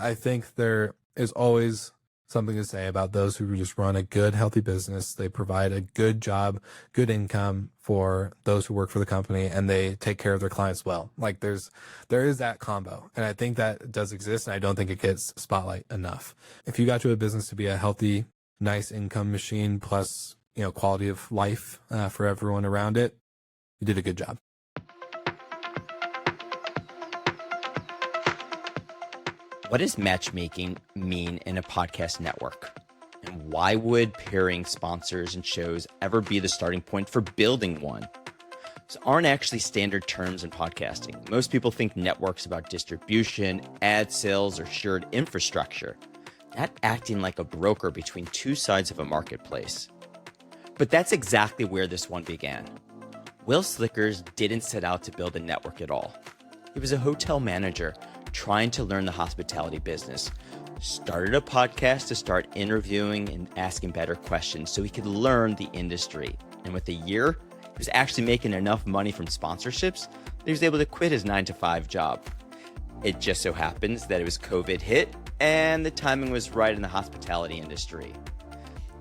I think there is always something to say about those who just run a good, healthy business. They provide a good job, good income for those who work for the company, and they take care of their clients well. Like there is that combo. And I think that does exist, and I don't think it gets spotlight enough. If you got to a business to be a healthy, nice income machine plus, quality of life for everyone around it, you did a good job. What does matchmaking mean in a podcast network? And why would pairing sponsors and shows ever be the starting point for building one? These aren't actually standard terms in podcasting. Most people think networks about distribution, ad sales, or shared infrastructure, not acting like a broker between two sides of a marketplace. But that's exactly where this one began. Wil Slickers didn't set out to build a network at all. He was a hotel manager trying to learn the hospitality business, started a podcast to start interviewing and asking better questions so he could learn the industry. And with a year, he was actually making enough money from sponsorships that he was able to quit his 9-to-5 job. It just so happens that it was COVID hit and the timing was right in the hospitality industry.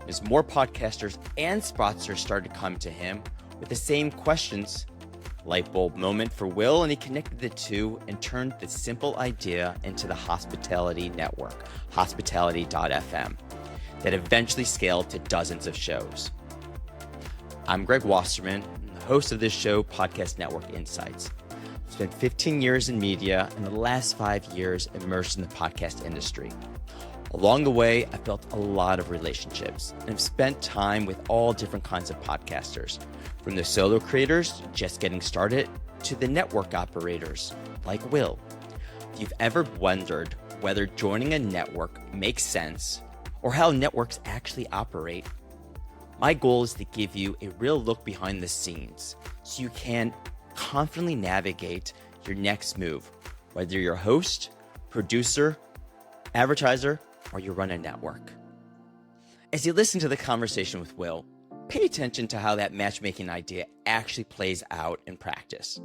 As more podcasters and sponsors started to come to him with the same questions, light bulb moment for Wil, and he connected the two and turned the simple idea into the hospitality network, hospitality.fm, that eventually scaled to dozens of shows. I'm Greg Wasserman, the host of this show, Podcast Network Insights. I've spent 15 years in media and the last 5 years immersed in the podcast industry. Along the way, I've built a lot of relationships and have spent time with all different kinds of podcasters, from the solo creators just getting started to the network operators like Wil. If you've ever wondered whether joining a network makes sense or how networks actually operate, my goal is to give you a real look behind the scenes so you can confidently navigate your next move, whether you're a host, producer, advertiser, or you run a network. As you listen to the conversation with Wil, pay attention to how that matchmaking idea actually plays out in practice.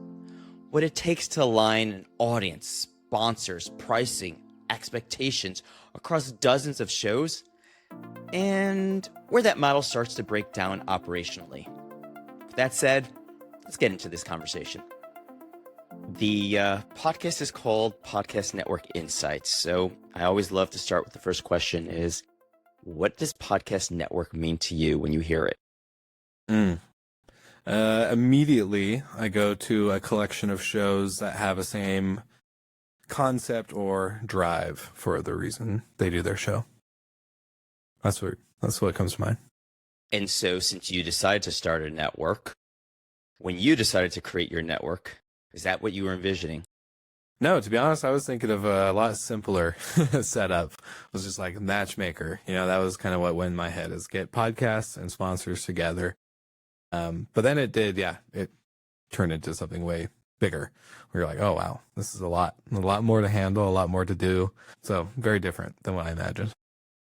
What it takes to align an audience, sponsors, pricing, expectations across dozens of shows, and where that model starts to break down operationally. With that said, let's get into this conversation. The podcast is called Podcast Network Insights. So I always love to start with the first question is, what does podcast network mean to you when you hear it? Immediately, I go to a collection of shows that have a same concept or drive for the reason they do their show. That's what comes to mind. And so since you decided to start a network, when you decided to create your network, is that what you were envisioning? No, to be honest, I was thinking of a lot simpler setup. It was just like Matchmaker. That was kind of what went in my head, is get podcasts and sponsors together. But then it turned into something way bigger. We were like, oh, wow, this is a lot more to handle, a lot more to do. So very different than what I imagined.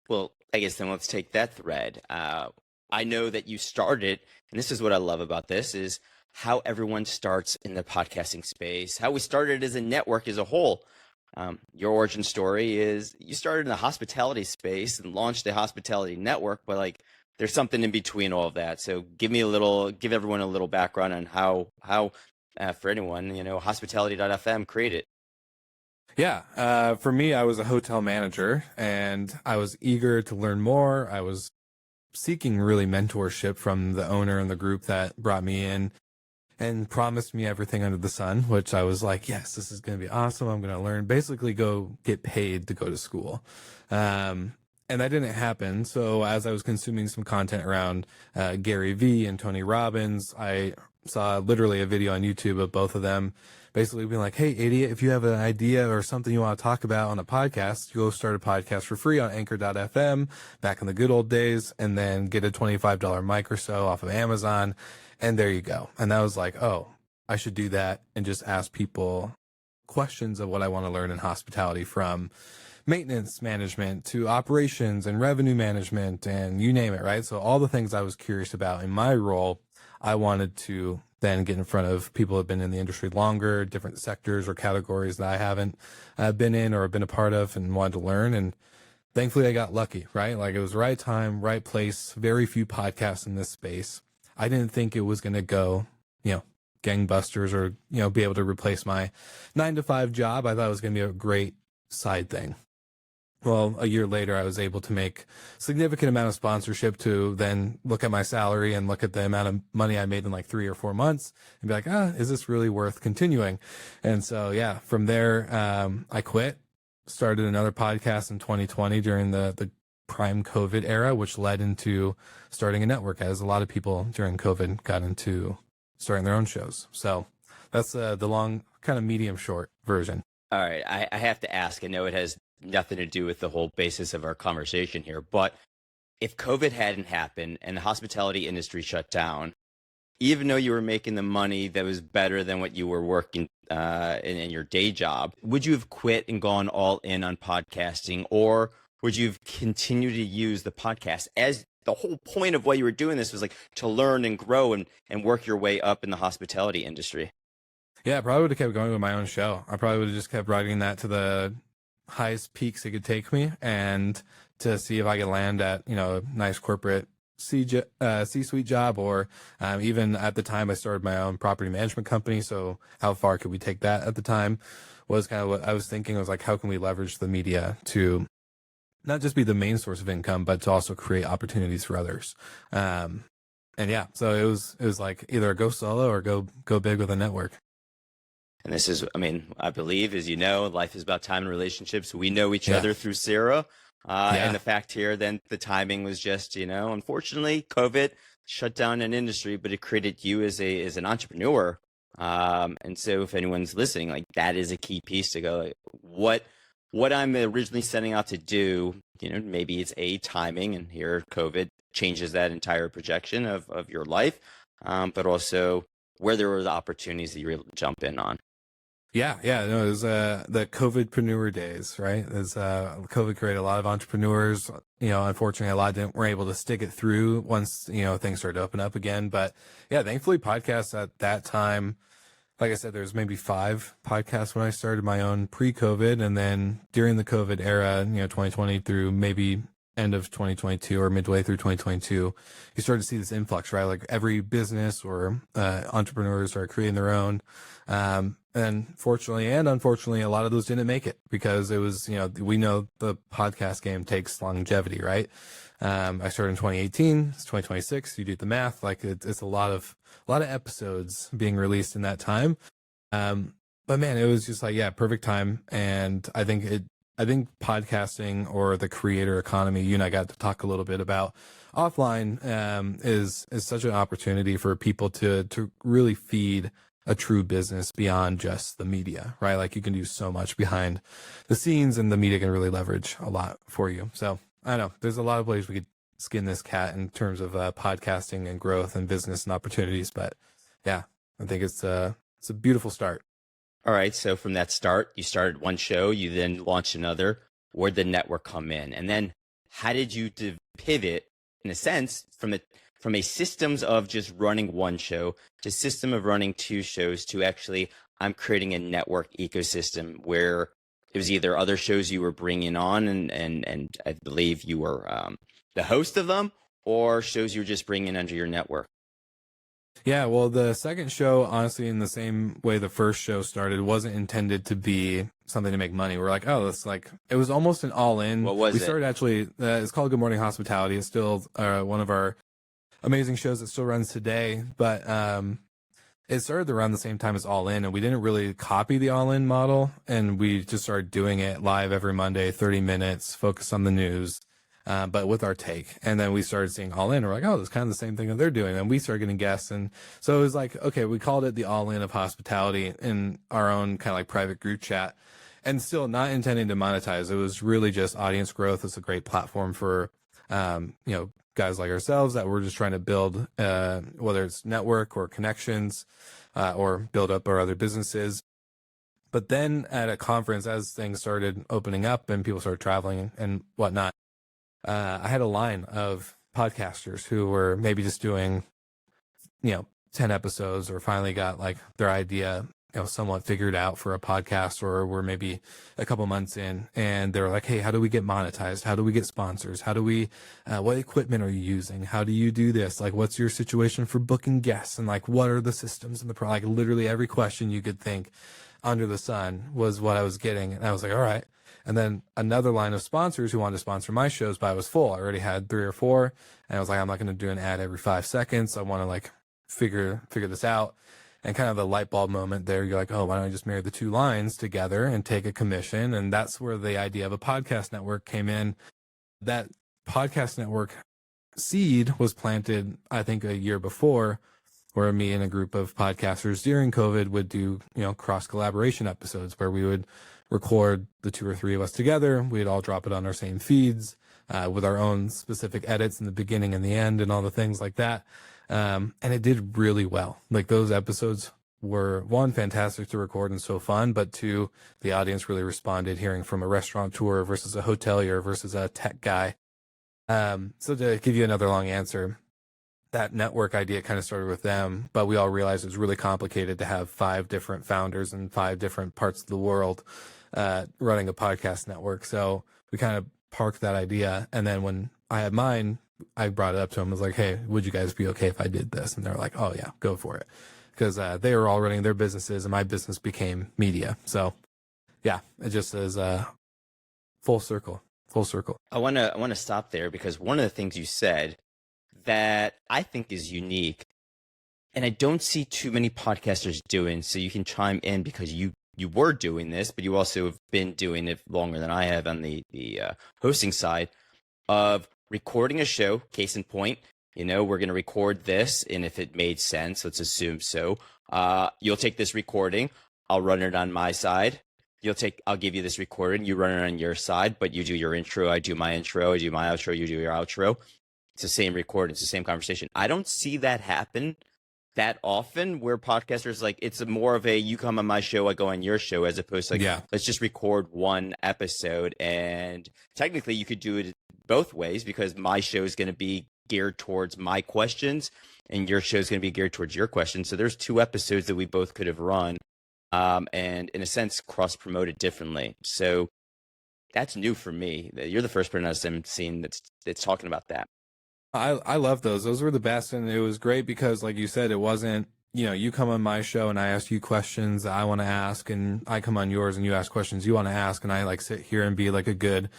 Well, I guess then let's take that thread. I know that you started, and this is what I love about this, is how everyone starts in the podcasting space, how we started as a network as a whole. Your origin story is you started in the hospitality space and launched a hospitality network, but there's something in between all of that. So give everyone a little background on how for anyone, hospitality.fm created. Yeah. For me, I was a hotel manager and I was eager to learn more. I was seeking really mentorship from the owner and the group that brought me in and promised me everything under the sun, which I was like, yes, this is going to be awesome. I'm going to learn, basically go get paid to go to school. And that didn't happen. So as I was consuming some content around Gary Vee and Tony Robbins, I saw literally a video on YouTube of both of them basically being like, hey, idiot, if you have an idea or something you want to talk about on a podcast, you go start a podcast for free on anchor.fm back in the good old days, and then get a $25 mic or so off of Amazon. And there you go. And I was like, oh, I should do that and just ask people questions of what I want to learn in hospitality, from maintenance management to operations and revenue management and you name it, right? So all the things I was curious about in my role, I wanted to then get in front of people who have been in the industry longer, different sectors or categories that I haven't been in or been a part of, and wanted to learn. And thankfully I got lucky, right? Like, it was the right time, right place, very few podcasts in this space. I didn't think it was going to go, gangbusters or, be able to replace my 9-to-5 job. I thought it was going to be a great side thing. Well, a year later, I was able to make significant amount of sponsorship to then look at my salary and look at the amount of money I made in like 3 or 4 months and be like, is this really worth continuing? And so, yeah, from there, I quit, started another podcast in 2020 during the prime COVID era, which led into starting a network, as a lot of people during COVID got into starting their own shows. So that's the long, kind of medium short version. All right. I have to ask, I know it has nothing to do with the whole basis of our conversation here, but if COVID hadn't happened and the hospitality industry shut down, even though you were making the money that was better than what you were working in your day job, would you have quit and gone all in on podcasting, or would you have continued to use the podcast as the whole point of why you were doing this was like to learn and grow and work your way up in the hospitality industry? Yeah, I probably would have kept going with my own show. I probably would have just kept riding that to the highest peaks it could take me, and to see if I could land at, a nice corporate C-suite job, or even at the time I started my own property management company. So how far could we take that at the time was kind of what I was thinking. I was like, how can we leverage the media to not just be the main source of income, but to also create opportunities for others. And yeah, so it was like either go solo or go big with a network. And this is, I believe, as you know, life is about time and relationships. We know each Yeah. other through Sarah. And the fact here, then the timing was just, unfortunately, COVID shut down an industry, but it created you as an entrepreneur. And so if anyone's listening, like, that is a key piece to go, like, what I'm originally setting out to do, maybe it's timing, and here COVID changes that entire projection of your life, but also where there were the opportunities that you were able to jump in on. Yeah. No, it was the COVIDpreneur days, right? COVID created a lot of entrepreneurs. Unfortunately, a lot weren't able to stick it through once things started to open up again. But yeah, thankfully, podcasts at that time, like I said, there was maybe 5 podcasts when I started my own pre-COVID, and then during the COVID era, 2020 through maybe end of 2022 or midway through 2022, you started to see this influx, right? Like, every business or entrepreneurs are creating their own. And fortunately and unfortunately, a lot of those didn't make it because it was, we know the podcast game takes longevity, right? I started in 2018, it's 2026. You do the math, like it's a lot of episodes being released in that time. But man, it was just like, yeah, perfect time. And I think podcasting, or the creator economy, you and I got to talk a little bit about offline, is such an opportunity for people to really feed a true business beyond just the media, right? Like, you can do so much behind the scenes, and the media can really leverage a lot for you. So I don't know, there's a lot of ways we could skin this cat in terms of podcasting and growth and business and opportunities. But yeah, I think it's a beautiful start. All right. So from that start, you started one show, you then launched another. Where'd the network come in? And then how did you pivot, in a sense, from a systems of just running one show to system of running 2 shows to actually, I'm creating a network ecosystem where it was either other shows you were bringing on and I believe you were the host of them, or shows you were just bringing under your network? Yeah, well, the second show, honestly, in the same way the first show started, wasn't intended to be something to make money. We're like, it was almost an all-in. What was it? We started actually, it's called Good Morning Hospitality. It's still one of our amazing shows that still runs today. But it started around the same time as All In, and we didn't really copy the All In model. And we just started doing it live every Monday, 30 minutes, focus on the news. But with our take. And then we started seeing All In. We're like, it's kind of the same thing that they're doing. And we started getting guests. And so it was like, okay, we called it the All In of hospitality in our own kind of like private group chat, and still not intending to monetize. It was really just audience growth. It's a great platform for, guys like ourselves that we're just trying to build, whether it's network or connections, or build up our other businesses. But then at a conference, as things started opening up and people started traveling and whatnot, I had a line of podcasters who were maybe just doing 10 episodes or finally got like their idea, somewhat figured out for a podcast, or we're maybe a couple months in and they're like, hey, how do we get monetized? How do we get sponsors? How do we, what equipment are you using? How do you do this? Like, what's your situation for booking guests? And like, what are the systems and like literally every question you could think under the sun was what I was getting. And I was like, all right. And then another line of sponsors who wanted to sponsor my shows, but I was full. I already had 3 or 4. And I was like, I'm not going to do an ad every 5 seconds. I want to like figure this out. And kind of the light bulb moment there, you're like, oh, why don't I just marry the 2 lines together and take a commission? And that's where the idea of a podcast network came in. That podcast network seed was planted, I think, a year before, where me and a group of podcasters during COVID would do, cross collaboration episodes where we would record the 2 or 3 of us together. We'd all drop it on our same feeds with our own specific edits in the beginning and the end and all the things like that. And it did really well. Like, those episodes were, 1, fantastic to record and so fun, but 2, the audience really responded, hearing from a restaurateur versus a hotelier versus a tech guy. So to give you another long answer, that network idea kind of started with them, but we all realized it was really complicated to have 5 different founders in 5 different parts of the world running a podcast network. So we kind of parked that idea. And then when I had mine, I brought it up to them. I was like, hey, would you guys be okay if I did this? And they're like, oh yeah, go for it. Because they were all running their businesses and my business became media. So yeah, it just is full circle. I want to stop there, because one of the things you said that I think is unique, and I don't see too many podcasters doing, so you can chime in, because you were doing this, but you also have been doing it longer than I have on the hosting side, of recording a show. Case in point, we're going to record this, and if it made sense, let's assume so, you'll take this recording, I'll run it on my side. I'll give you this recording, you run it on your side, but you do your intro, I do my intro, I do my outro, you do your outro. It's the same recording, it's the same conversation. I don't see that happen that often, where podcasters, like, it's more of a, you come on my show, I go on your show, as opposed to like, let's just record one episode. And technically you could do it both ways, because my show is going to be geared towards my questions and your show is going to be geared towards your questions. So there's 2 episodes that we both could have run, and in a sense cross promoted differently. So that's new for me. You're the first person I've seen that's talking about that. I love those. Those were the best. And it was great because, like you said, it wasn't, you come on my show and I ask you questions that I want to ask, and I come on yours and you ask questions you want to ask, and I like sit here and be like a good,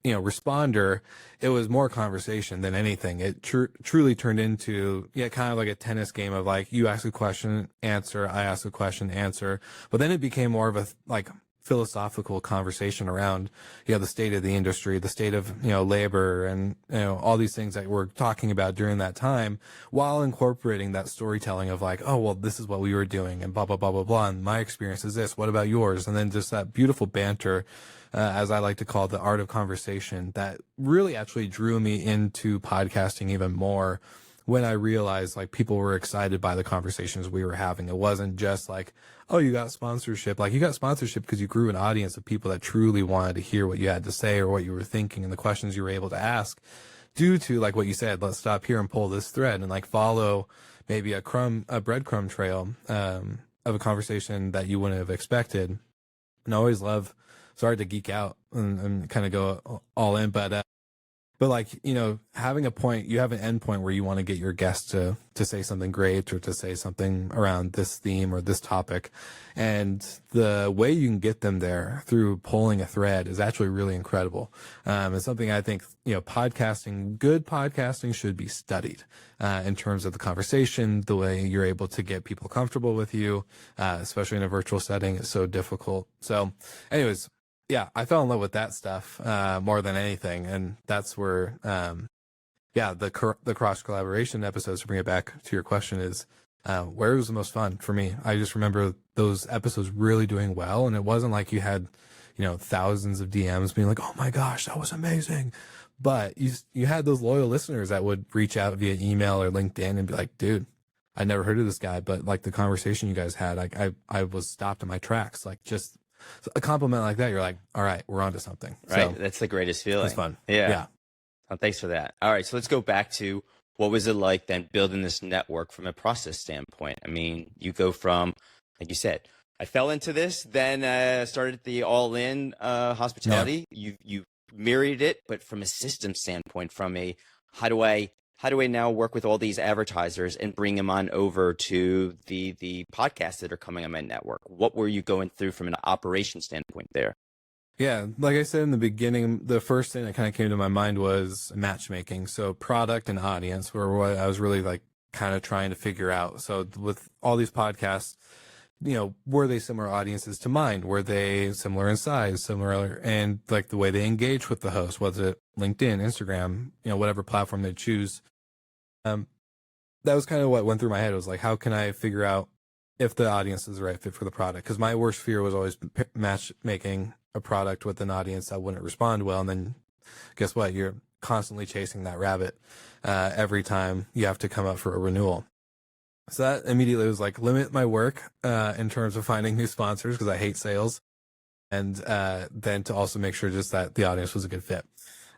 responder. It was more conversation than anything. It truly turned into, kind of like a tennis game of like, you ask a question, answer, I ask a question, answer. But then it became more of a like philosophical conversation around, the state of the industry, the state of, labor, and, all these things that we're talking about during that time, while incorporating that storytelling of like, oh, well, this is what we were doing and blah, blah, blah, blah, blah. And my experience is this. What about yours? And then just that beautiful banter, as I like to call the art of conversation, that really actually drew me into podcasting even more, when I realized like people were excited by the conversations we were having. It wasn't just like, oh, you got sponsorship. Like, you got sponsorship because you grew an audience of people that truly wanted to hear what you had to say or what you were thinking and the questions you were able to ask, due to like what you said, let's stop here and pull this thread and like follow maybe a breadcrumb trail of a conversation that you wouldn't have expected. And I always love, sorry to geek out and kind of go all in, but like, having a point, you have an end point where you want to get your guests to say something great or to say something around this theme or this topic. And the way you can get them there through pulling a thread is actually really incredible. It's something I think, good podcasting should be studied, in terms of the conversation, the way you're able to get people comfortable with you, especially in a virtual setting. It's so difficult. So anyways, yeah, I fell in love with that stuff more than anything, and that's where, the cross collaboration episodes, to bring it back to your question, is where it was the most fun for me. I just remember those episodes really doing well, and it wasn't like you had, thousands of DMs being like, "Oh my gosh, that was amazing," but you had those loyal listeners that would reach out via email or LinkedIn and be like, "Dude, I never heard of this guy, but like the conversation you guys had, like I was stopped in my tracks, like just." So a compliment like that, you're like, all right, we're onto something. Right. So, that's the greatest feeling. it's fun. Yeah. Oh, thanks for that. All right. So let's go back to What was it like then building this network from a process standpoint? I mean, you go from, like you said, I fell into this, then started the all-in Yeah. hospitality. You married it, but from a system standpoint, from a how do I now work with all these advertisers and bring them on over to the podcasts that are coming on my network? What were you going through from an operation standpoint there? Yeah, like I said in the beginning, the first thing that kind of came to my mind was matchmaking. So product and audience were what I was really like kind of trying to figure out. So with all these podcasts, were they similar audiences to mine? Were they similar in size, similar, and like the way they engage with the host? Was it LinkedIn, Instagram, whatever platform they choose? Um, that was kind of what went through my head. It was like, how can I figure out if the audience is the right fit for the product? Because my worst fear was always matchmaking a product with an audience that wouldn't respond well. And then guess what? You're constantly chasing that rabbit every time you have to come up for a renewal. So that immediately was like, limit my work in terms of finding new sponsors because I hate sales. And then to also make sure just that the audience was a good fit.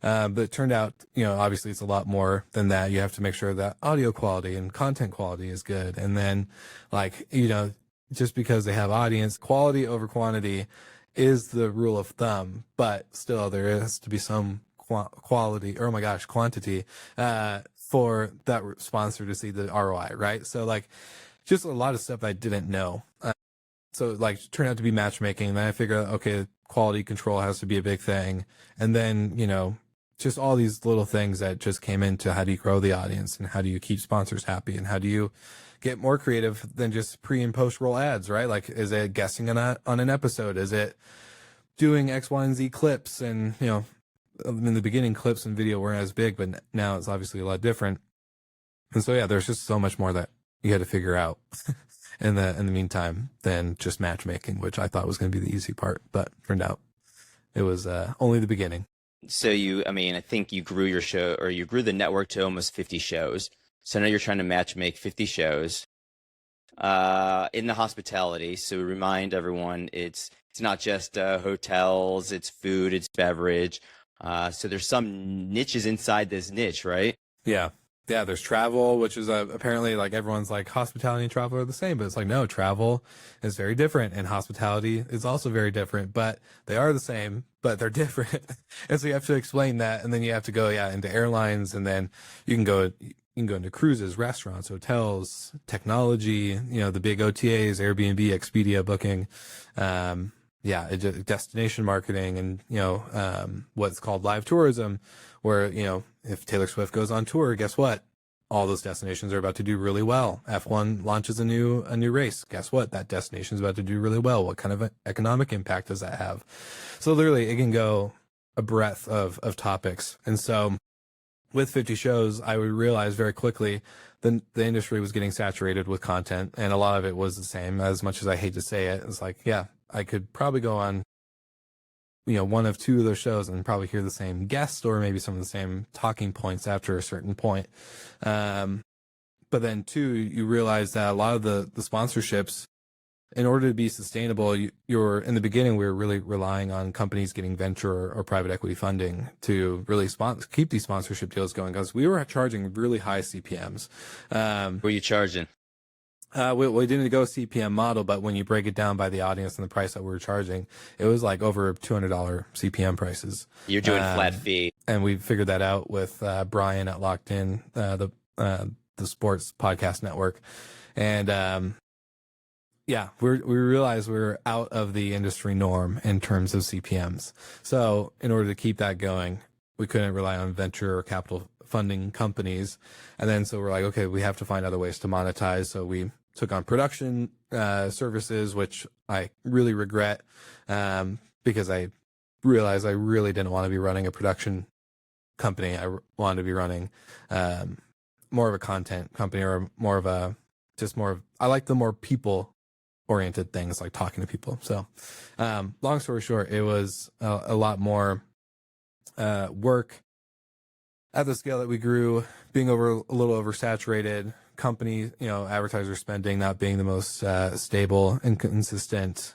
But it turned out, obviously it's a lot more than that. You have to make sure that audio quality and content quality is good. And then just because they have audience, quality over quantity is the rule of thumb, but still there has to be some quality, or oh my gosh, quantity, for that sponsor to see the ROI, right? So like just a lot of stuff I didn't know. So like turned out to be matchmaking. Then I figured out, okay, quality control has to be a big thing. And then, just all these little things that just came into how do you grow the audience and how do you keep sponsors happy and how do you get more creative than just pre and post roll ads, right? Like, is it guessing on an episode? Is it doing X, Y, and Z clips? And, in the beginning, clips and video weren't as big, but now it's obviously a lot different. And so, yeah, there's just so much more that you had to figure out in the meantime than just matchmaking, which I thought was going to be the easy part, but turned out it was only the beginning. So I think you grew your show, or you grew the network to almost 50 shows. So now you're trying to match make 50 shows in the hospitality. So remind everyone, it's not just hotels, it's food, it's beverage. So there's some niches inside this niche, right? Yeah. Yeah, there's travel, which is apparently like everyone's like hospitality and travel are the same, but it's like, no, travel is very different and hospitality is also very different, but they are the same, but they're different. And so you have to explain that. And then you have to go, into airlines, and then you can go into cruises, restaurants, hotels, technology, the big OTAs, Airbnb, Expedia, Booking, destination marketing, and, what's called live tourism, where, if Taylor Swift goes on tour, guess what? All those destinations are about to do really well. F1 launches a new race. Guess what? That destination is about to do really well. What kind of economic impact does that have? So literally it can go a breadth of topics. And so with 50 shows, I would realize very quickly the industry was getting saturated with content, and a lot of it was the same. As much as I hate to say it, it's like, yeah, I could probably go on one of two of those shows and probably hear the same guest or maybe some of the same talking points after a certain point. But then two, you realize that a lot of the sponsorships, in order to be sustainable, you're in the beginning, we were really relying on companies getting venture or private equity funding to really keep these sponsorship deals going, because we were charging really high CPMs. What were you charging? We didn't go CPM model, but when you break it down by the audience and the price that we were charging, it was like over $200 CPM prices. You're doing flat fee. And we figured that out with Brian at Locked In, the sports podcast network. And we realized we were out of the industry norm in terms of CPMs. So in order to keep that going, we couldn't rely on venture or capital funding companies. And then so we're like, okay, we have to find other ways to monetize. So we took on production services, which I really regret, because I realized I really didn't want to be running a production company. I wanted to be running more of a content company, or I like the more people oriented things, like talking to people. So long story short, it was a lot more work at the scale that we grew, being a little oversaturated, company, advertiser spending not being the most stable and consistent.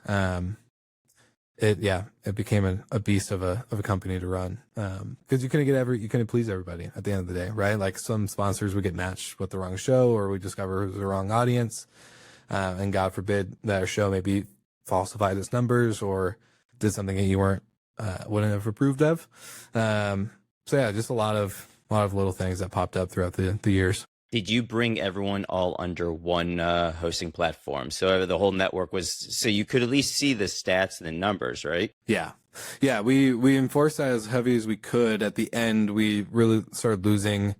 it became a beast of a company to run. Cause you couldn't please everybody at the end of the day, right? Like some sponsors would get matched with the wrong show, or we discover it was the wrong audience. And God forbid that our show maybe falsified its numbers or did something that you wouldn't have approved of. So yeah, just a lot of little things that popped up throughout the years. Did you bring everyone all under one hosting platform? So the whole network was, so you could at least see the stats and the numbers, right? Yeah. Yeah. We enforced that as heavy as we could. At the end, we really started losing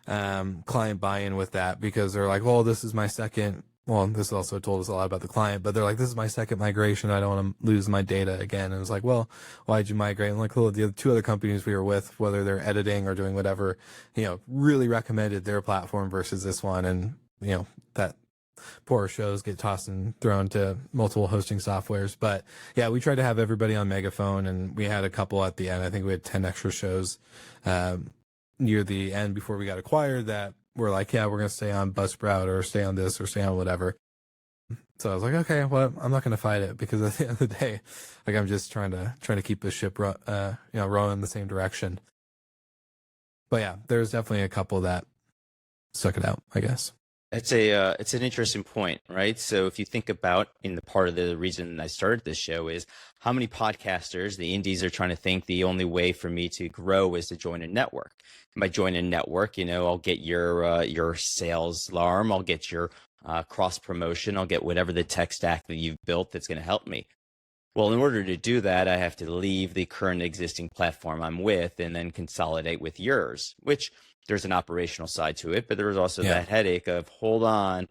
client buy-in with that, because they're like, well, this is my second. Well, this also told us a lot about the client, but they're like, this is my second migration. I don't want to lose my data again. And it was like, well, why'd you migrate? And like, well, the other two other companies we were with, whether they're editing or doing whatever, really recommended their platform versus this one. And, that poor shows get tossed and thrown to multiple hosting softwares. But yeah, we tried to have everybody on Megaphone, and we had a couple at the end. I think we had 10 extra shows near the end before we got acquired that we're like, yeah, we're going to stay on Buzzsprout or stay on this or stay on whatever. So I was like, okay, well, I'm not going to fight it, because at the end of the day, like, I'm just trying to keep the ship, rowing in the same direction. But yeah, there's definitely a couple that stuck it out, I guess. It's an interesting point, right? So if you think about, in the part of the reason I started this show is how many podcasters, the indies, are trying to think the only way for me to grow is to join a network. And by joining a network, I'll get your sales alarm, I'll get your cross promotion, I'll get whatever the tech stack that you've built that's going to help me. Well, in order to do that, I have to leave the current existing platform I'm with and then consolidate with yours, which there's an operational side to it, but there's also that headache of, hold on,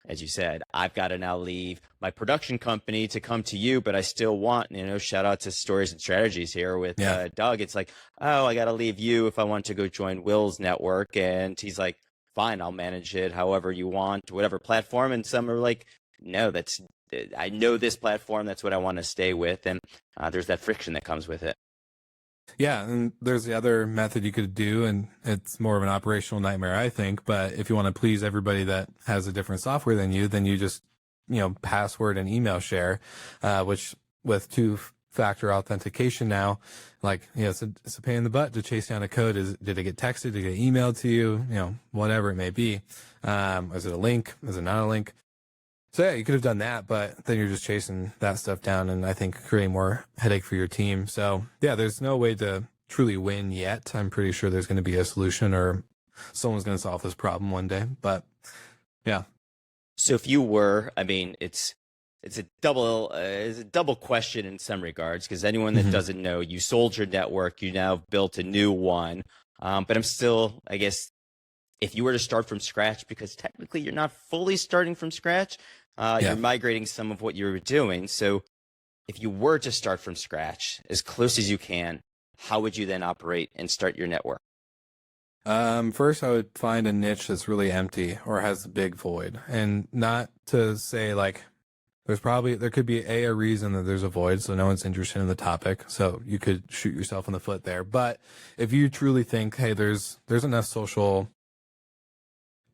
as you said, I've got to now leave my production company to come to you, but I still want, shout out to Stories and Strategies here with Doug. It's like, oh, I got to leave you if I want to go join Wil's network. And he's like, fine, I'll manage it however you want, whatever platform. And some are like, no, I know this platform, that's what I want to stay with. And there's that friction that comes with it. Yeah, and there's the other method you could do, and it's more of an operational nightmare, I think. But if you want to please everybody that has a different software than you, then you just, password and email share, which with two-factor authentication now, like, it's a pain in the butt to chase down a code. Did it get texted? Did it get emailed to you? Whatever it may be. Is it a link? Is it not a link? So yeah, you could have done that, but then you're just chasing that stuff down, and I think creating more headache for your team. So yeah, there's no way to truly win yet. I'm pretty sure there's going to be a solution, or someone's going to solve this problem one day. But yeah. So if you were, it's a double question in some regards, because anyone that doesn't know, you sold your network, you now built a new one. But I'm still, I guess, if you were to start from scratch, because technically you're not fully starting from scratch, you're migrating some of what you were doing. So if you were to start from scratch as close as you can, how would you then operate and start your network? First, I would find a niche that's really empty or has a big void, and not to say like there could be a reason that there's a void, so no one's interested in the topic. So you could shoot yourself in the foot there. But if you truly think, hey, there's enough social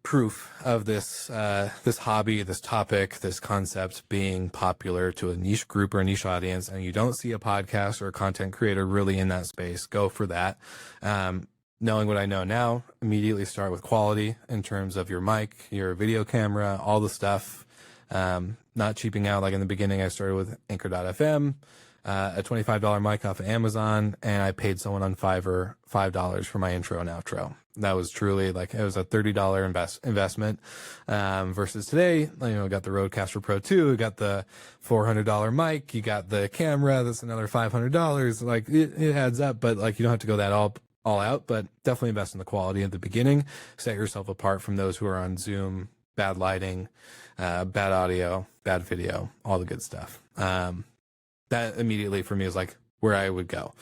proof of this hobby, this topic, this concept being popular to a niche group or a niche audience, and you don't see a podcast or a content creator really in that space, go for that. Knowing what I know now, immediately start with quality in terms of your mic, your video camera, all the stuff. Not cheaping out. Like in the beginning, I started with Anchor.fm, a $25 mic off of Amazon, and I paid someone on Fiverr $5 for my intro and outro. That was truly like, it was a $30 investment, versus today, got the Rodecaster Pro 2, got the $400 mic, you got the camera, that's another $500. Like it adds up, but like you don't have to go that all out, but definitely invest in the quality at the beginning. Set yourself apart from those who are on Zoom, bad lighting, bad audio, bad video, all the good stuff. That immediately for me is like where I would go.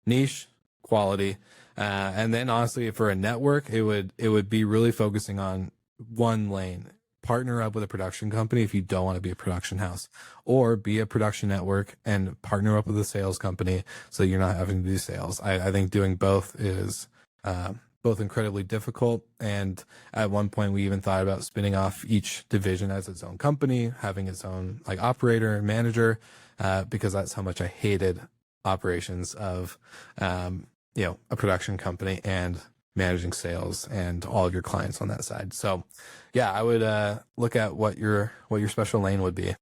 Niche, quality. And then honestly, for a network, it would be really focusing on one lane. Partner up with a production company if you don't want to be a production house, or be a production network and partner up with a sales company so you're not having to do sales. I think doing both is both incredibly difficult. And at one point, we even thought about spinning off each division as its own company, having its own like operator and manager, because that's how much I hated operations of, a production company and managing sales and all of your clients on that side. So yeah, I would look at what your special lane would be.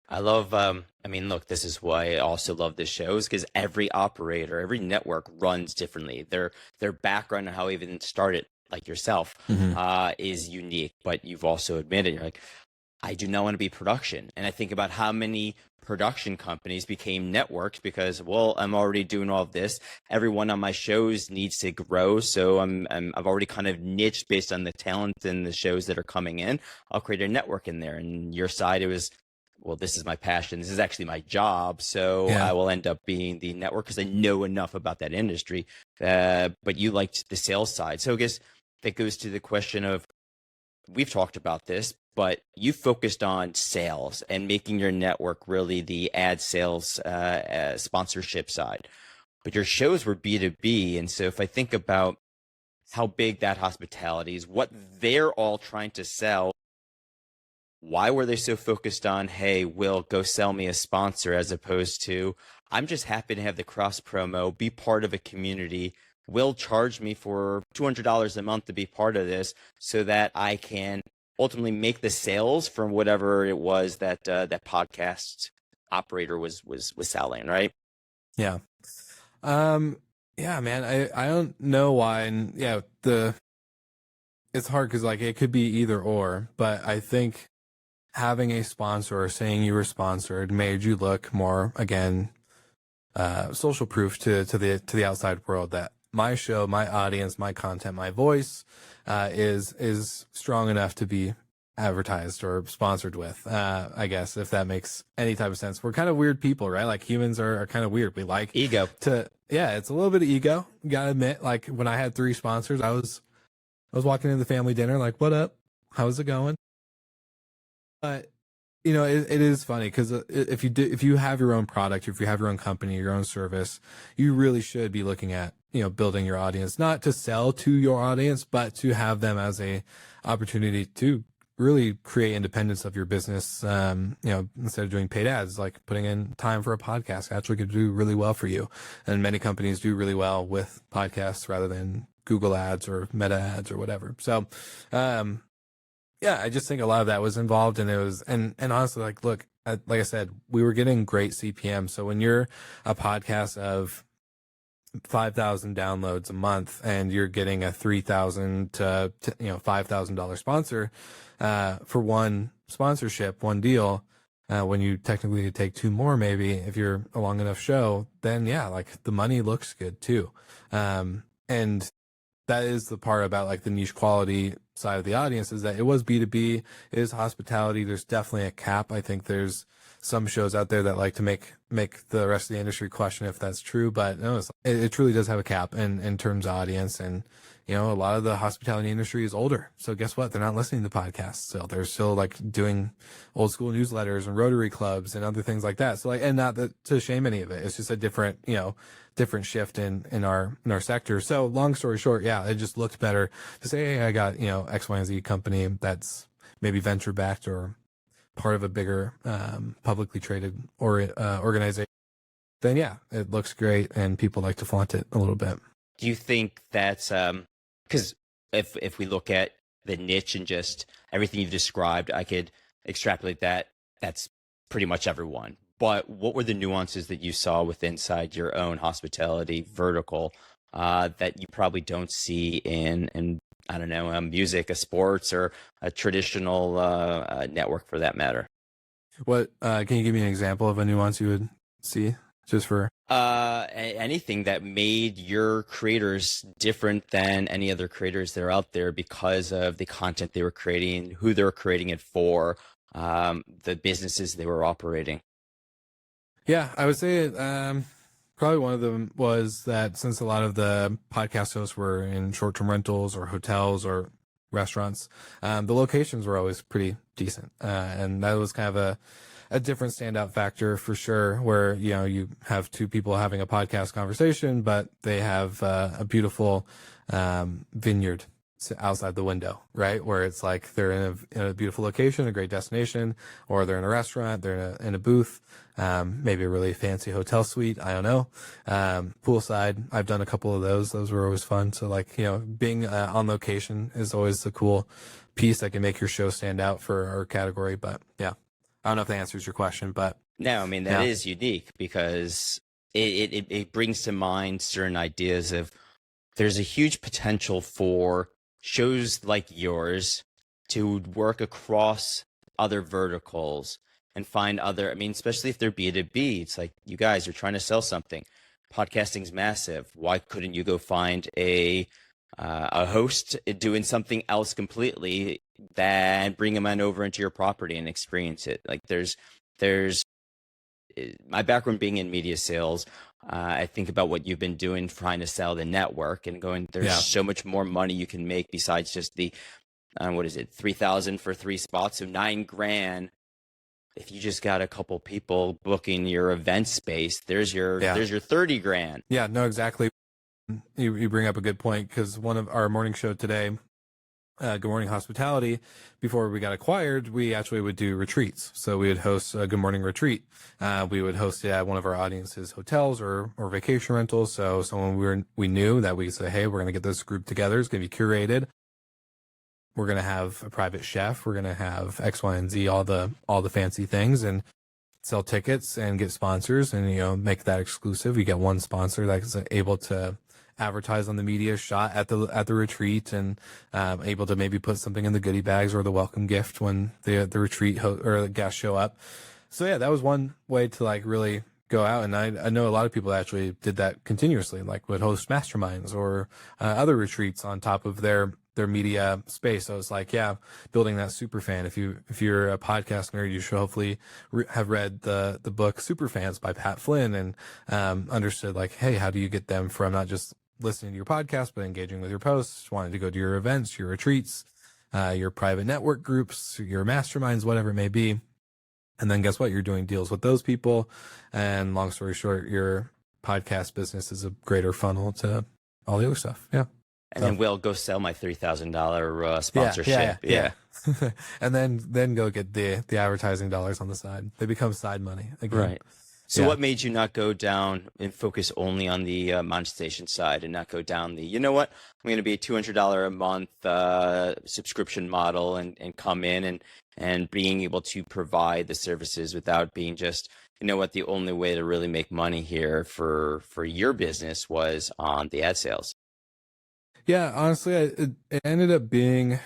I love, look, this is why I also love this show, is because every operator, every network runs differently. Their background and how even started, like yourself, is unique. But you've also admitted, you're like, I do not want to be production. And I think about how many production companies became networks because, well, I'm already doing all of this. Everyone on my shows needs to grow. So I've already kind of niched based on the talent and the shows that are coming in. I'll create a network in there. And your side, it was, well, this is my passion. This is actually my job. So I will end up being the network because I know enough about that industry. But you liked the sales side. So I guess that goes to the question of, we've talked about this, but you focused on sales and making your network really the ad sales sponsorship side. But your shows were B2B. And so if I think about how big that hospitality is, what they're all trying to sell, why were they so focused on, hey, Will, go sell me a sponsor, as opposed to, I'm just happy to have the cross promo, be part of a community. Will charge me for $200 a month to be part of this so that I can ultimately make the sales from whatever it was that that podcast operator was selling, right? Yeah. Yeah, man, I don't know why. And yeah, it's hard because like it could be either or, but I think having a sponsor or saying you were sponsored made you look more, again, social proof to the outside world that my show, my audience, my content, my voice is strong enough to be advertised or sponsored with, I guess, if that makes any type of sense. We're kind of weird people, right? Like humans are kind of weird. We like ego. It's a little bit of ego. You gotta admit, like when I had 3 sponsors, I was walking into the family dinner like, what up? How's it going? But it is funny because if you have your own product, if you have your own company, your own service, you really should be looking at building your audience, not to sell to your audience, but to have them as a opportunity to really create independence of your business. Instead of doing paid ads, like putting in time for a podcast actually could do really well for you. And many companies do really well with podcasts rather than Google ads or meta ads or whatever. So, yeah, I just think a lot of that was involved, and it was, and honestly, like, look, like I said, we were getting great CPM. So when you're a podcast of 5,000 downloads a month and you're getting a $3,000 to $5,000 sponsor, for one sponsorship, one deal, when you technically take 2 more, maybe if you're a long enough show, then yeah, like the money looks good too. And that is the part about like the niche quality side of the audience, is that it was B2B, it is hospitality. There's definitely a cap. I think there's some shows out there that like to make the rest of the industry question if that's true, but no, it truly does have a cap in terms of audience. And a lot of the hospitality industry is older, so guess what? They're not listening to podcasts. So they're still like doing old school newsletters and Rotary clubs and other things like that. So like, and not to shame any of it, it's just a different shift in our sector. So long story short, yeah, it just looked better to say, hey, I got X, Y, and Z company that's maybe venture backed or part of a bigger publicly traded organization. Then yeah, it looks great and people like to flaunt it a little bit. Do you think that's because if we look at the niche and just everything you've described, I could extrapolate that's pretty much everyone. But what were the nuances that you saw inside your own hospitality vertical that you probably don't see in I don't know, music, a sports, or a traditional network for that matter? What can you give me an example of a nuance you would see, just for anything that made your creators different than any other creators that are out there because of the content they were creating, who they were creating it for, the businesses they were operating? Yeah, I would say probably one of them was that since a lot of the podcast hosts were in short-term rentals or hotels or restaurants, the locations were always pretty decent. And that was kind of a different standout factor for sure, where, you know, you have two people having a podcast conversation, but they have a beautiful vineyard outside the window, right? Where it's like they're in a beautiful location, a great destination, or they're in a restaurant, they're in a booth, maybe a really fancy hotel suite. I don't know. Poolside, I've done a couple of those. Those were always fun. So like, you know, being on location is always the cool piece that can make your show stand out for our category. But yeah, I don't know if that answers your question, but no, I mean, that is unique because it brings to mind certain ideas of there's a huge potential for shows like yours to work across other verticals and find other, I mean, especially if they're B2B, it's like, you guys are trying to sell something. Podcasting's massive. Why couldn't you go find a host doing something else completely, then bring them on over into your property and experience it? Like there's my background being in media sales, I think about what you've been doing trying to sell the network and going, there's so much more money you can make besides just the, what is it, 3,000 for 3 spots, so $9,000. If you just got a couple people booking your event space, there's your $30,000. Yeah, no, exactly. You bring up a good point, because one of our morning show today, Good Morning Hospitality, before we got acquired, we actually would do retreats. So we would host a Good Morning retreat. We would host it at one of our audience's hotels or vacation rentals. So someone we knew that we could say, hey, we're going to get this group together. It's going to be curated. We're going to have a private chef. We're going to have X, Y, and Z, all the fancy things, and sell tickets and get sponsors and, you know, make that exclusive. You get one sponsor that's able to advertise on the media shot at the retreat, and able to maybe put something in the goodie bags or the welcome gift when the retreat or the guests show up. So yeah, that was one way to like really go out. And I know a lot of people actually did that continuously, like would host masterminds or other retreats on top of their media space. So it's like, yeah, building that super fan. If you're a podcast nerd, you should hopefully have read the book Super Fans by Pat Flynn, and understood like, hey, how do you get them from not just listening to your podcast, but engaging with your posts, wanting to go to your events, your retreats, your private network groups, your masterminds, whatever it may be. And then guess what? You're doing deals with those people. And long story short, your podcast business is a greater funnel to all the other stuff. Yeah. And then we'll go sell my $3,000 sponsorship. Yeah. And then go get the advertising dollars on the side. They become side money again. Right. So what made you not go down and focus only on the monetization side and not go down the, you know what, I'm going to be a $200 a month subscription model and come in and being able to provide the services without being just, you know what, the only way to really make money here for your business was on the ad sales? Yeah, honestly, it ended up being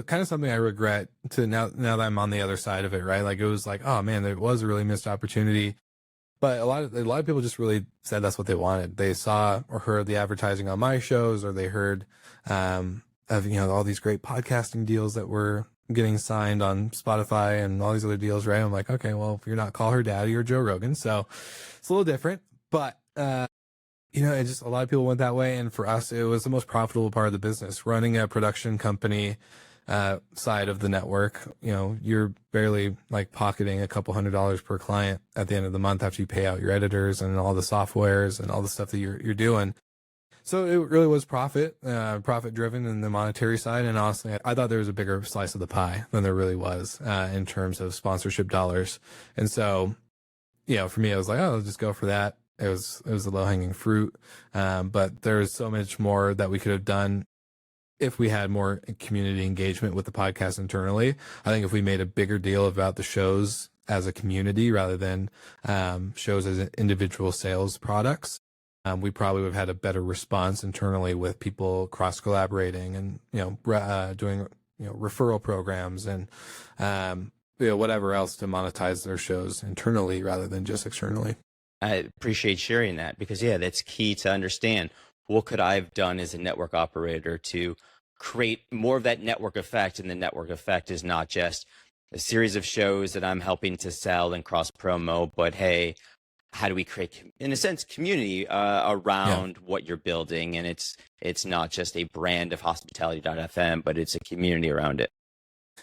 kind of something I regret to now that I'm on the other side of it, right? Like it was like, oh man, there was a really missed opportunity. But a lot of people just really said that's what they wanted. They saw or heard the advertising on my shows, or they heard of, you know, all these great podcasting deals that were getting signed on Spotify and all these other deals, right? I'm like, okay, well, if you're not Call Her Daddy or Joe Rogan, so it's a little different. But you know, it just, a lot of people went that way, and for us, it was the most profitable part of the business. Running a production company side of the network, you know, you're barely like pocketing a couple $100s per client at the end of the month after you pay out your editors and all the softwares and all the stuff that you're doing. So it really was profit driven in the monetary side. And honestly, I thought there was a bigger slice of the pie than there really was in terms of sponsorship dollars. And so, you know, for me, I was like, oh, I'll just go for that. It was a low hanging fruit. But there's so much more that we could have done if we had more community engagement with the podcast internally. I think if we made a bigger deal about the shows as a community rather than shows as individual sales products, we probably would have had a better response internally with people cross collaborating and, you know, doing, you know, referral programs and, you know, whatever else to monetize their shows internally rather than just externally. I appreciate sharing that because, yeah, that's key to understand. What could I have done as a network operator to create more of that network effect? And the network effect is not just a series of shows that I'm helping to sell and cross promo, but hey, how do we create, in a sense, community around what you're building? And it's not just a brand of hospitality.fm, but it's a community around it.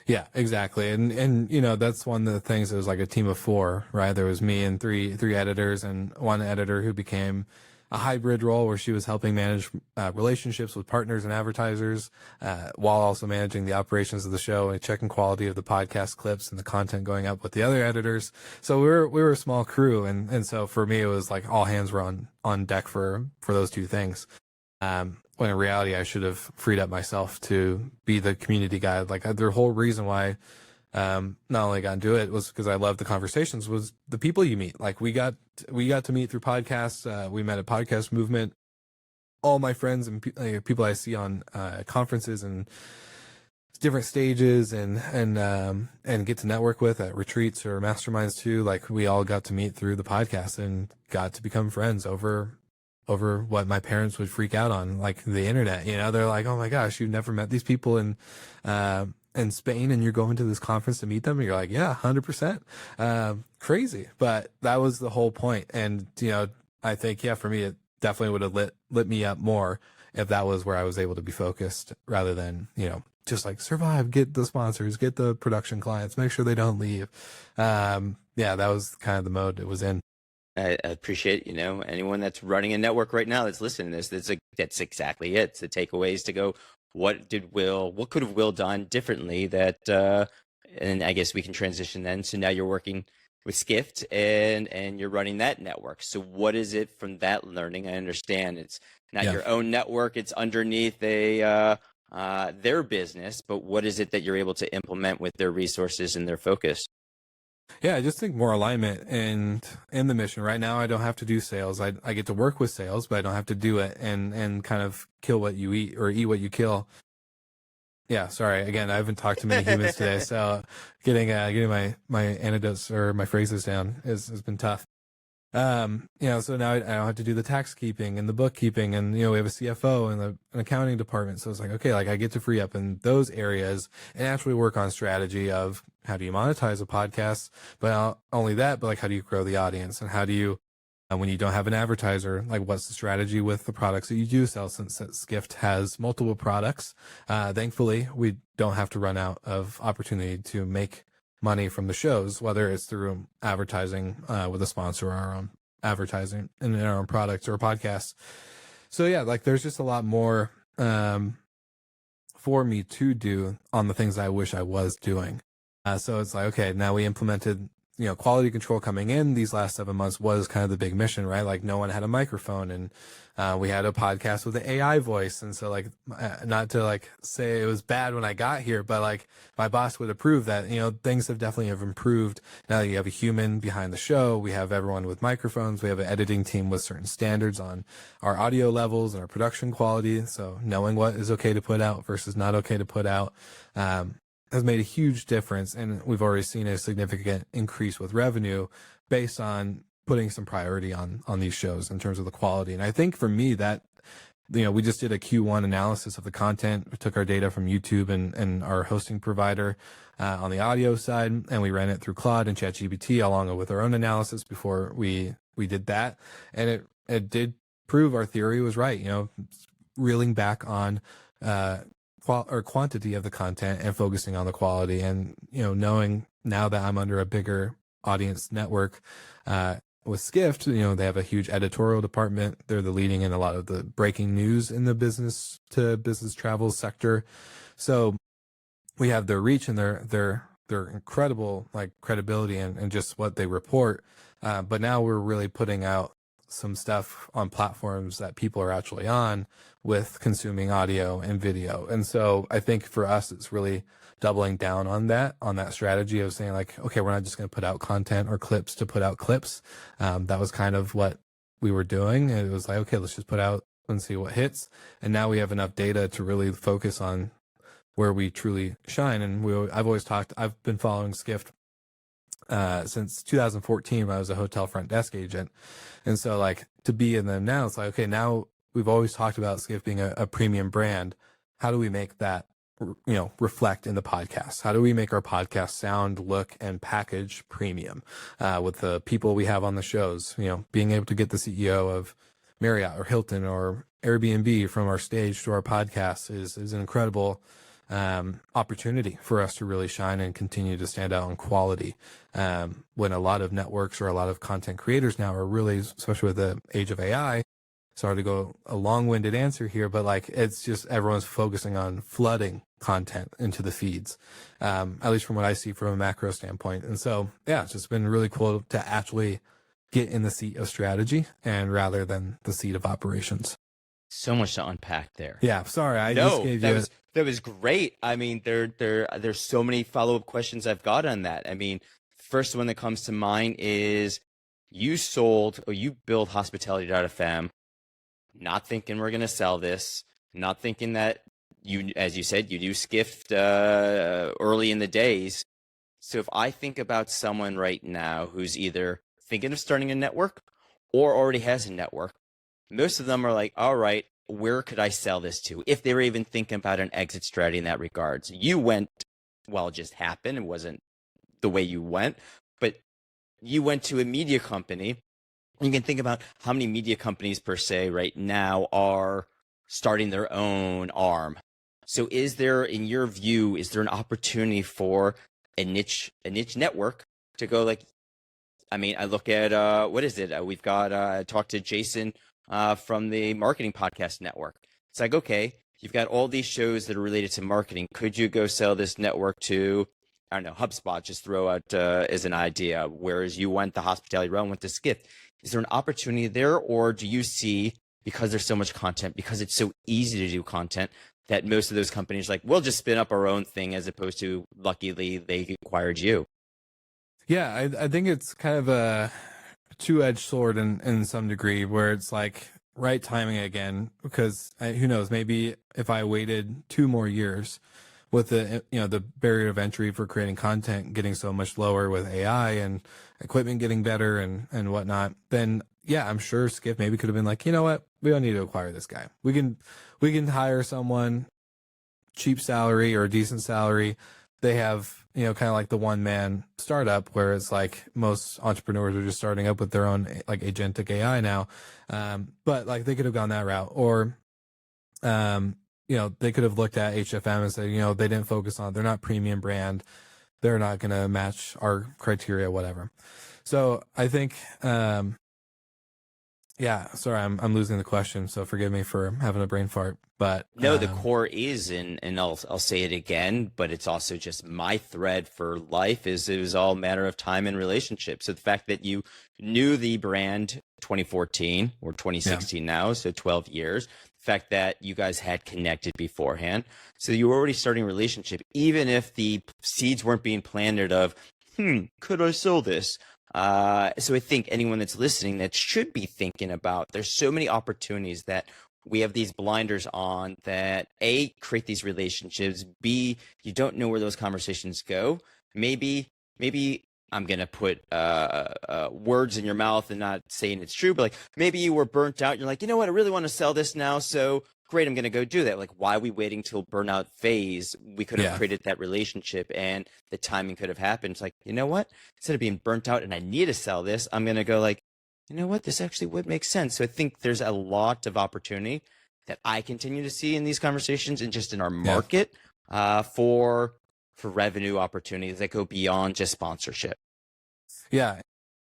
Yeah, exactly. And you know, that's one of the things. It was like a team of four, right? There was me and three editors and one editor who became a hybrid role where she was helping manage relationships with partners and advertisers, while also managing the operations of the show and checking quality of the podcast clips and the content going up with the other editors. So we were a small crew, and so for me it was like all hands were on deck for those two things. When in reality, I should have freed up myself to be the community guy. Like the whole reason why, not only got into it was because I loved the conversations, was the people you meet. Like we got to meet through podcasts. We met at Podcast Movement. All my friends and people I see on conferences and different stages and get to network with at retreats or masterminds too. Like we all got to meet through the podcast and got to become friends over what my parents would freak out on, like the internet. You know, they're like, "Oh my gosh, you've never met these people in Spain, and you're going to this conference to meet them." And you're like, "Yeah, 100%." Crazy, but that was the whole point. And you know, I think for me, it definitely would have lit me up more if that was where I was able to be focused, rather than just like survive, get the sponsors, get the production clients, make sure they don't leave. Yeah, that was kind of the mode it was in. I appreciate, anyone that's running a network right now that's listening to this. That's exactly it. The takeaways to go, what could have Wil done differently and I guess we can transition then. So now you're working with Skift and you're running that network. So what is it from that learning? I understand it's not your own network. It's underneath their business, but what is it that you're able to implement with their resources and their focus? Yeah, I just think more alignment and in the mission. Right now, I don't have to do sales. I get to work with sales, but I don't have to do it and kind of kill what you eat or eat what you kill. Yeah, sorry. Again, I haven't talked to many humans today, so getting my anecdotes or my phrases down has been tough. So now I don't have to do the tax keeping and the bookkeeping, and we have a CFO and an accounting department. So it's like, okay, like I get to free up in those areas and actually work on strategy of how do you monetize a podcast, but not only that, but like how do you grow the audience, and how do you, when you don't have an advertiser, like what's the strategy with the products that you do sell, since Skift has multiple products. Thankfully, we don't have to run out of opportunity to make money from the shows, whether it's through advertising with a sponsor or our own advertising in our own products or podcasts. So yeah, like there's just a lot more for me to do on the things I wish I was doing. So it's like, okay, now we implemented quality control coming in these last 7 months was kind of the big mission, right? Like no one had a microphone, and we had a podcast with an AI voice. And so like, not to like say it was bad when I got here, but like my boss would approve that, things definitely have improved. Now that you have a human behind the show, we have everyone with microphones, we have an editing team with certain standards on our audio levels and our production quality. So knowing what is okay to put out versus not okay to put out, has made a huge difference, and we've already seen a significant increase with revenue based on putting some priority on these shows in terms of the quality. And I think for me that, we just did a Q1 analysis of the content. We took our data from YouTube and our hosting provider on the audio side, and we ran it through Claude and ChatGPT along with our own analysis before we did that. And it did prove our theory was right, reeling back on quantity of the content and focusing on the quality. And knowing now that I'm under a bigger audience network with Skift, they have a huge editorial department. They're the leading in a lot of the breaking news in the business to business travel sector. So we have their reach and their incredible like credibility and just what they report. But now we're really putting out some stuff on platforms that people are actually on with consuming audio and video. And so I think for us, it's really doubling down on that strategy of saying like, okay, we're not just going to put out content or clips to put out clips. That was kind of what we were doing. And it was like, okay, let's just put out and see what hits. And now we have enough data to really focus on where we truly shine. And I've been following Skift since 2014 when I was a hotel front desk agent. And so like to be in them now, it's like, okay, now we've always talked about Skift being a premium brand. How do we make that, reflect in the podcast? How do we make our podcast sound, look, and package premium with the people we have on the shows? Being able to get the CEO of Marriott or Hilton or Airbnb from our stage to our podcast is an incredible opportunity for us to really shine and continue to stand out on quality. When a lot of networks or a lot of content creators now are really, especially with the age of AI, sorry to go a long-winded answer here, but like it's just everyone's focusing on flooding content into the feeds, at least from what I see from a macro standpoint. And so, yeah, it's just been really cool to actually get in the seat of strategy and rather than the seat of operations. So much to unpack there. Yeah, sorry, I just gave you. That was great. I mean, there's so many follow-up questions I've got on that. I mean, first one that comes to mind is you built hospitality.fm, not thinking we're going to sell this, not thinking that as you said, you do Skift early in the days. So if I think about someone right now who's either thinking of starting a network or already has a network, most of them are like, all right, where could I sell this to? If they were even thinking about an exit strategy in that regards. You went, well, it just happened. It wasn't the way you went, but you went to a media company. You can think about how many media companies per se right now are starting their own arm. So is there, in your view, is there an opportunity for a niche network to go like, I mean, I look at, what is it? We've got, I talked to Jason from the Marketing Podcast Network. It's like, okay, you've got all these shows that are related to marketing. Could you go sell this network to, I don't know, HubSpot, just throw out as an idea, whereas you went the hospitality realm, went to Skift. Is there an opportunity there, or do you see, because there's so much content, because it's so easy to do content, that most of those companies are like, we'll just spin up our own thing, as opposed to, luckily, they acquired you? Yeah, I think it's kind of a two-edged sword in some degree, where it's like right timing again, because who knows, maybe if I waited 2 more years with the barrier of entry for creating content getting so much lower with AI and equipment getting better and whatnot, then yeah, I'm sure Skift maybe could have been like, you know what, we don't need to acquire this guy. We can hire someone, cheap salary or decent salary. They have, kind of like the one-man startup where it's like most entrepreneurs are just starting up with their own like agentic AI now. But like they could have gone that route, or they could have looked at HFM and said, they didn't focus on, they're not premium brand. They're not going to match our criteria, whatever. So I think, yeah, sorry, I'm losing the question. So forgive me for having a brain fart, but no, the core is, and I'll say it again, but it's also just my thread for life is it was all matter of time and relationship. So the fact that you knew the brand 2014 or 2016 now, so 12 years, the fact that you guys had connected beforehand. So you were already starting a relationship, even if the seeds weren't being planted of, could I sell this? So I think anyone that's listening that should be thinking about, there's so many opportunities that we have these blinders on that A, create these relationships, B, you don't know where those conversations go. Maybe I'm going to put words in your mouth and not saying it's true, but like maybe you were burnt out. You're like, you know what? I really want to sell this now. So great, I'm going to go do that. Like, why are we waiting till burnout phase? We could have created that relationship and the timing could have happened. It's like, you know what? Instead of being burnt out and I need to sell this, I'm going to go like, you know what? This actually would make sense. So I think there's a lot of opportunity that I continue to see in these conversations and just in our market for revenue opportunities that go beyond just sponsorship. Yeah.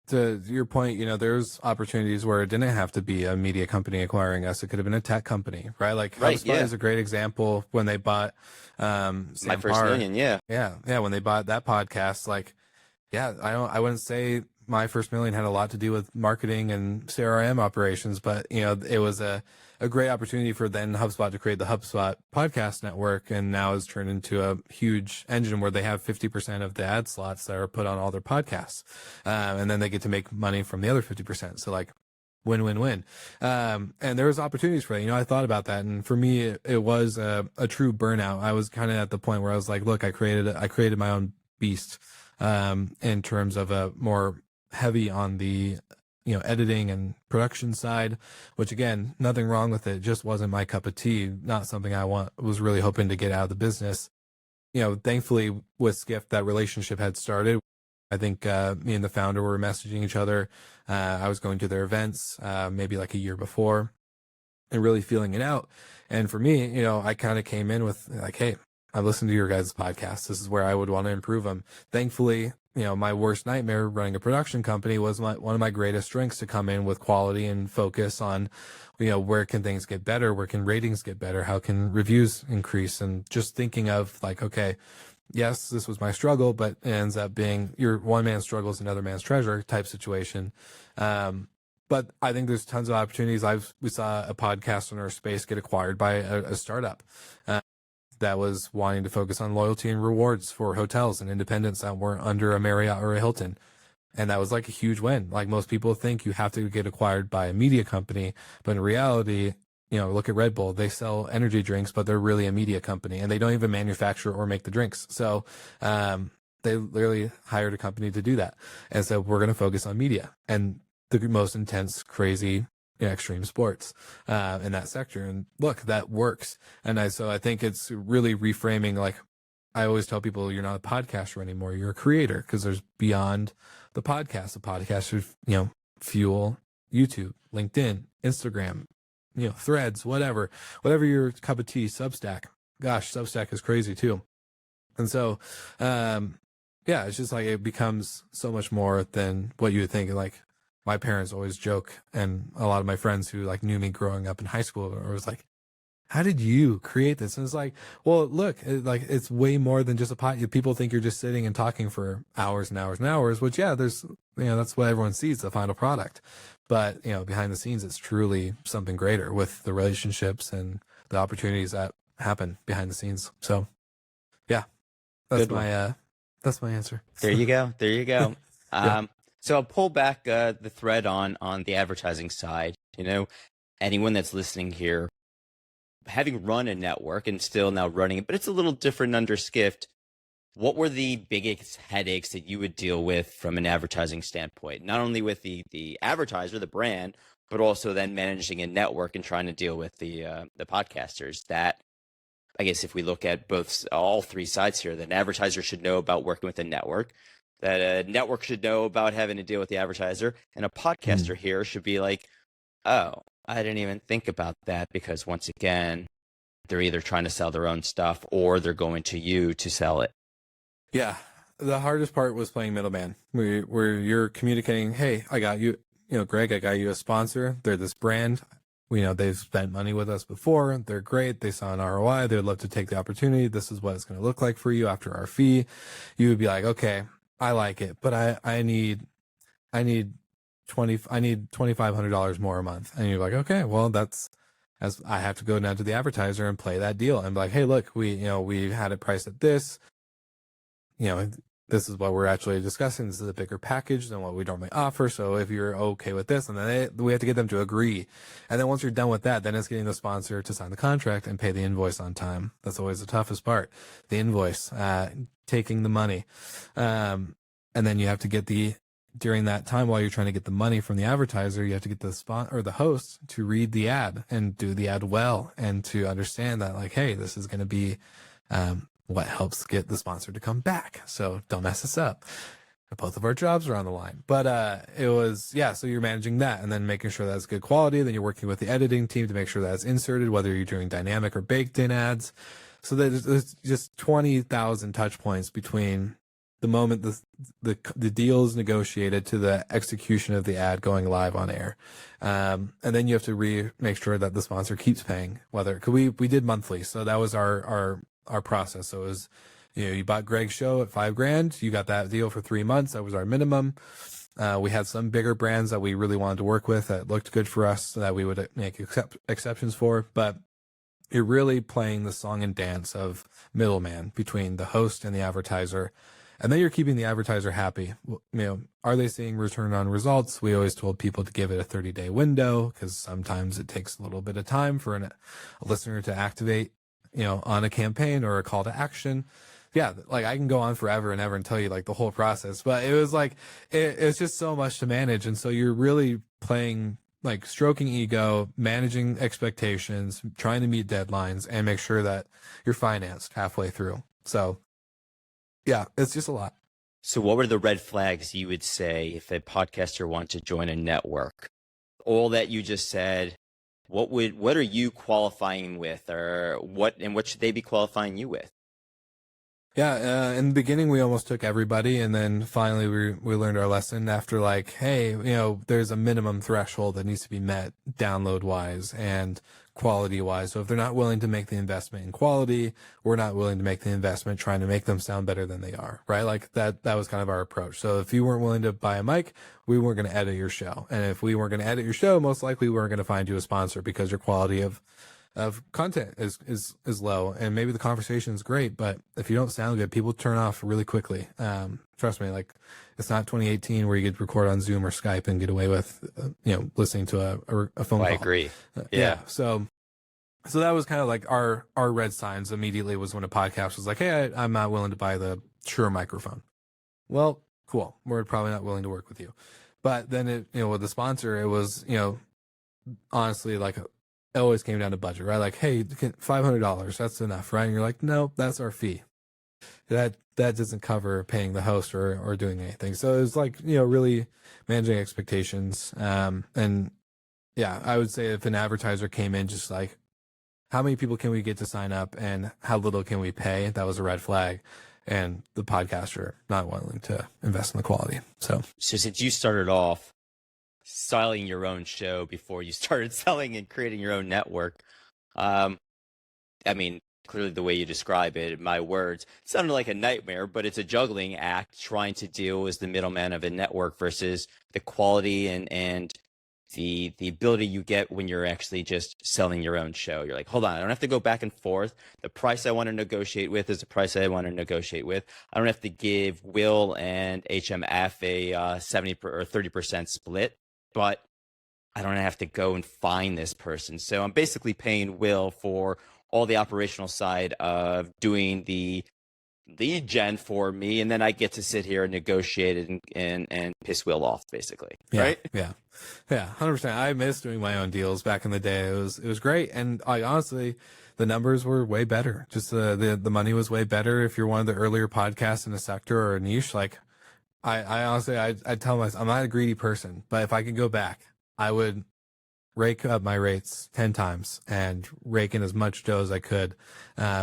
To your point, there's opportunities where it didn't have to be a media company acquiring us. It could have been a tech company, right? Like HubSpot is a great example when they bought My First Million, Yeah, when they bought that podcast, like, I wouldn't say My First Million had a lot to do with marketing and CRM operations, but it was a great opportunity for then HubSpot to create the HubSpot podcast network, and now it's turned into a huge engine where they have 50% of the ad slots that are put on all their podcasts, and then they get to make money from the other 50%. So like win. And there was opportunities for that. I thought about that, and for me, it was a true burnout. I was kind of at the point where I was like, look, I created my own beast, in terms of a more heavy on the editing and production side, which again, nothing wrong with it, just wasn't my cup of tea, not something I was really hoping to get out of the business. Thankfully with Skift, that relationship had started. I think me and the founder were messaging each other. I was going to their events maybe like a year before and really feeling it out. And for me, I kind of came in with like, hey, I've listened to your guys' podcast. This is where I would want to improve them. Thankfully, my worst nightmare running a production company was one of my greatest strengths to come in with quality and focus on, where can things get better? Where can ratings get better? How can reviews increase? And just thinking of like, okay, yes, this was my struggle, but it ends up being your one man's struggle is another man's treasure type situation. But I think there's tons of opportunities. We saw a podcast in our space get acquired by a startup that was wanting to focus on loyalty and rewards for hotels and independents that weren't under a Marriott or a Hilton. And that was like a huge win. Like most people think you have to get acquired by a media company, but in reality, look at Red Bull. They sell energy drinks, but they're really a media company and they don't even manufacture or make the drinks. So, they literally hired a company to do that. And so we're going to focus on media and the most intense, crazy, extreme sports in that sector. And look, that works. And so I think it's really reframing. Like I always tell people, you're not a podcaster anymore. You're a creator because there's beyond the podcast. The podcast should, fuel YouTube, LinkedIn, Instagram, Threads, whatever your cup of tea, Substack. Gosh, Substack is crazy too. And so, it's just like it becomes so much more than what you would think. Like my parents always joke, and a lot of my friends who like knew me growing up in high school was like, how did you create this? And it's like, well, look, it's way more than just a podcast. People think you're just sitting and talking for hours and hours and hours, which there's, that's what everyone sees, the final product. But, behind the scenes, it's truly something greater with the relationships and the opportunities that happen behind the scenes. So yeah, that's my answer. There you go. There you go. Yeah. So I'll pull back the thread on the advertising side. Anyone that's listening here, having run a network and still now running it, but it's a little different under Skift. What were the biggest headaches that you would deal with from an advertising standpoint? Not only with the advertiser, the brand, but also then managing a network and trying to deal with the podcasters. That, I guess, if we look at all three sides here, that an advertiser should know about working with a network, that a network should know about having to deal with the advertiser, and a podcaster here should be like, oh, I didn't even think about that, because once again, they're either trying to sell their own stuff or they're going to you to sell it. Yeah. The hardest part was playing middleman, where you're communicating, hey, I got you, Greg, I got you a sponsor. They're this brand. They've spent money with us before. They're great. They saw an ROI. They would love to take the opportunity. This is what it's going to look like for you after our fee. You would be like, okay, I like it, but I need $2,500 more a month. And you're like, okay, well, as I have to go down to the advertiser and play that deal and be like, hey, look, we had it priced at this, this is what we're actually discussing. This is a bigger package than what we normally offer. So if you're okay with this, and then we have to get them to agree. And then once you're done with that, then it's getting the sponsor to sign the contract and pay the invoice on time. That's always the toughest part. The invoice, taking the money. And then you have to during that time, while you're trying to get the money from the advertiser, you have to get the spot or the host to read the ad and do the ad well, and to understand that, like, hey, this is going to be, what helps get the sponsor to come back. So don't mess this up. Both of our jobs are on the line. But it was, so you're managing that and then making sure that's good quality. Then you're working with the editing team to make sure that's inserted, whether you're doing dynamic or baked in ads. So there's just 20,000 touch points between the moment the deal is negotiated to the execution of the ad going live on air. And then you have to make sure that the sponsor keeps paying, cause we did monthly. So that was our process. So it was, you bought Greg's show at $5,000. You got that deal for 3 months. That was our minimum. We had some bigger brands that we really wanted to work with that looked good for us, so that we would make exceptions for. But you're really playing the song and dance of middleman between the host and the advertiser. And then you're keeping the advertiser happy. Are they seeing return on results? We always told people to give it a 30-day window, because sometimes it takes a little bit of time for a listener to activate, on a campaign or a call to action. Yeah, like I can go on forever and ever and tell you like the whole process, but it was like, it's just so much to manage. And so you're really playing, like, stroking ego, managing expectations, trying to meet deadlines, and make sure that you're financed halfway through. So yeah, it's just a lot. So what were the red flags you would say if a podcaster wanted to join a network? All that you just said, what are you qualifying with, or what should they be qualifying you with? Yeah, in the beginning we almost took everybody, and then finally we learned our lesson after like, hey, there's a minimum threshold that needs to be met download wise and quality wise. So if they're not willing to make the investment in quality, we're not willing to make the investment trying to make them sound better than they are, right? Like that was kind of our approach. So if you weren't willing to buy a mic, we weren't going to edit your show. And if we weren't going to edit your show, most likely we weren't going to find you a sponsor because your quality of content is low, and maybe the conversation is great, but if you don't sound good, people turn off really quickly. Trust me, like it's not 2018 where you could record on Zoom or Skype and get away with, listening to a phone call. I agree. Yeah. So that was kind of like our red signs immediately was when a podcast was like, hey, I'm not willing to buy the Shure microphone. Well, cool. We're probably not willing to work with you. But then with the sponsor, it was, honestly like it always came down to budget, right? Like, hey, $500, that's enough, right? And you're like, no, that's our fee. That doesn't cover paying the host or doing anything. So it was like, really managing expectations. And yeah, I would say if an advertiser came in just like, how many people can we get to sign up and how little can we pay? That was a red flag. And the podcaster not willing to invest in the quality. So since you started off selling your own show before you started selling and creating your own network, I mean, clearly the way you describe it, in my words, it sounded like a nightmare, but it's a juggling act trying to deal as the middleman of a network versus the quality and the ability you get when you're actually just selling your own show. You're like, hold on, I don't have to go back and forth. The price I want to negotiate with is the price I want to negotiate with. I don't have to give Wil and HMF a 70 or 30% split, but I don't have to go and find this person. So I'm basically paying Wil for all the operational side of doing the lead gen for me, and then I get to sit here and negotiate it and piss Wil off, basically. Yeah, right? Yeah, 100%. I miss doing my own deals back in the day. It was great, and I honestly, the numbers were way better. Just the money was way better. If you're one of the earlier podcasts in a sector or a niche, like I honestly, I tell myself I'm not a greedy person, but if I could go back, I would rake up my rates 10 times and rake in as much dough as I could,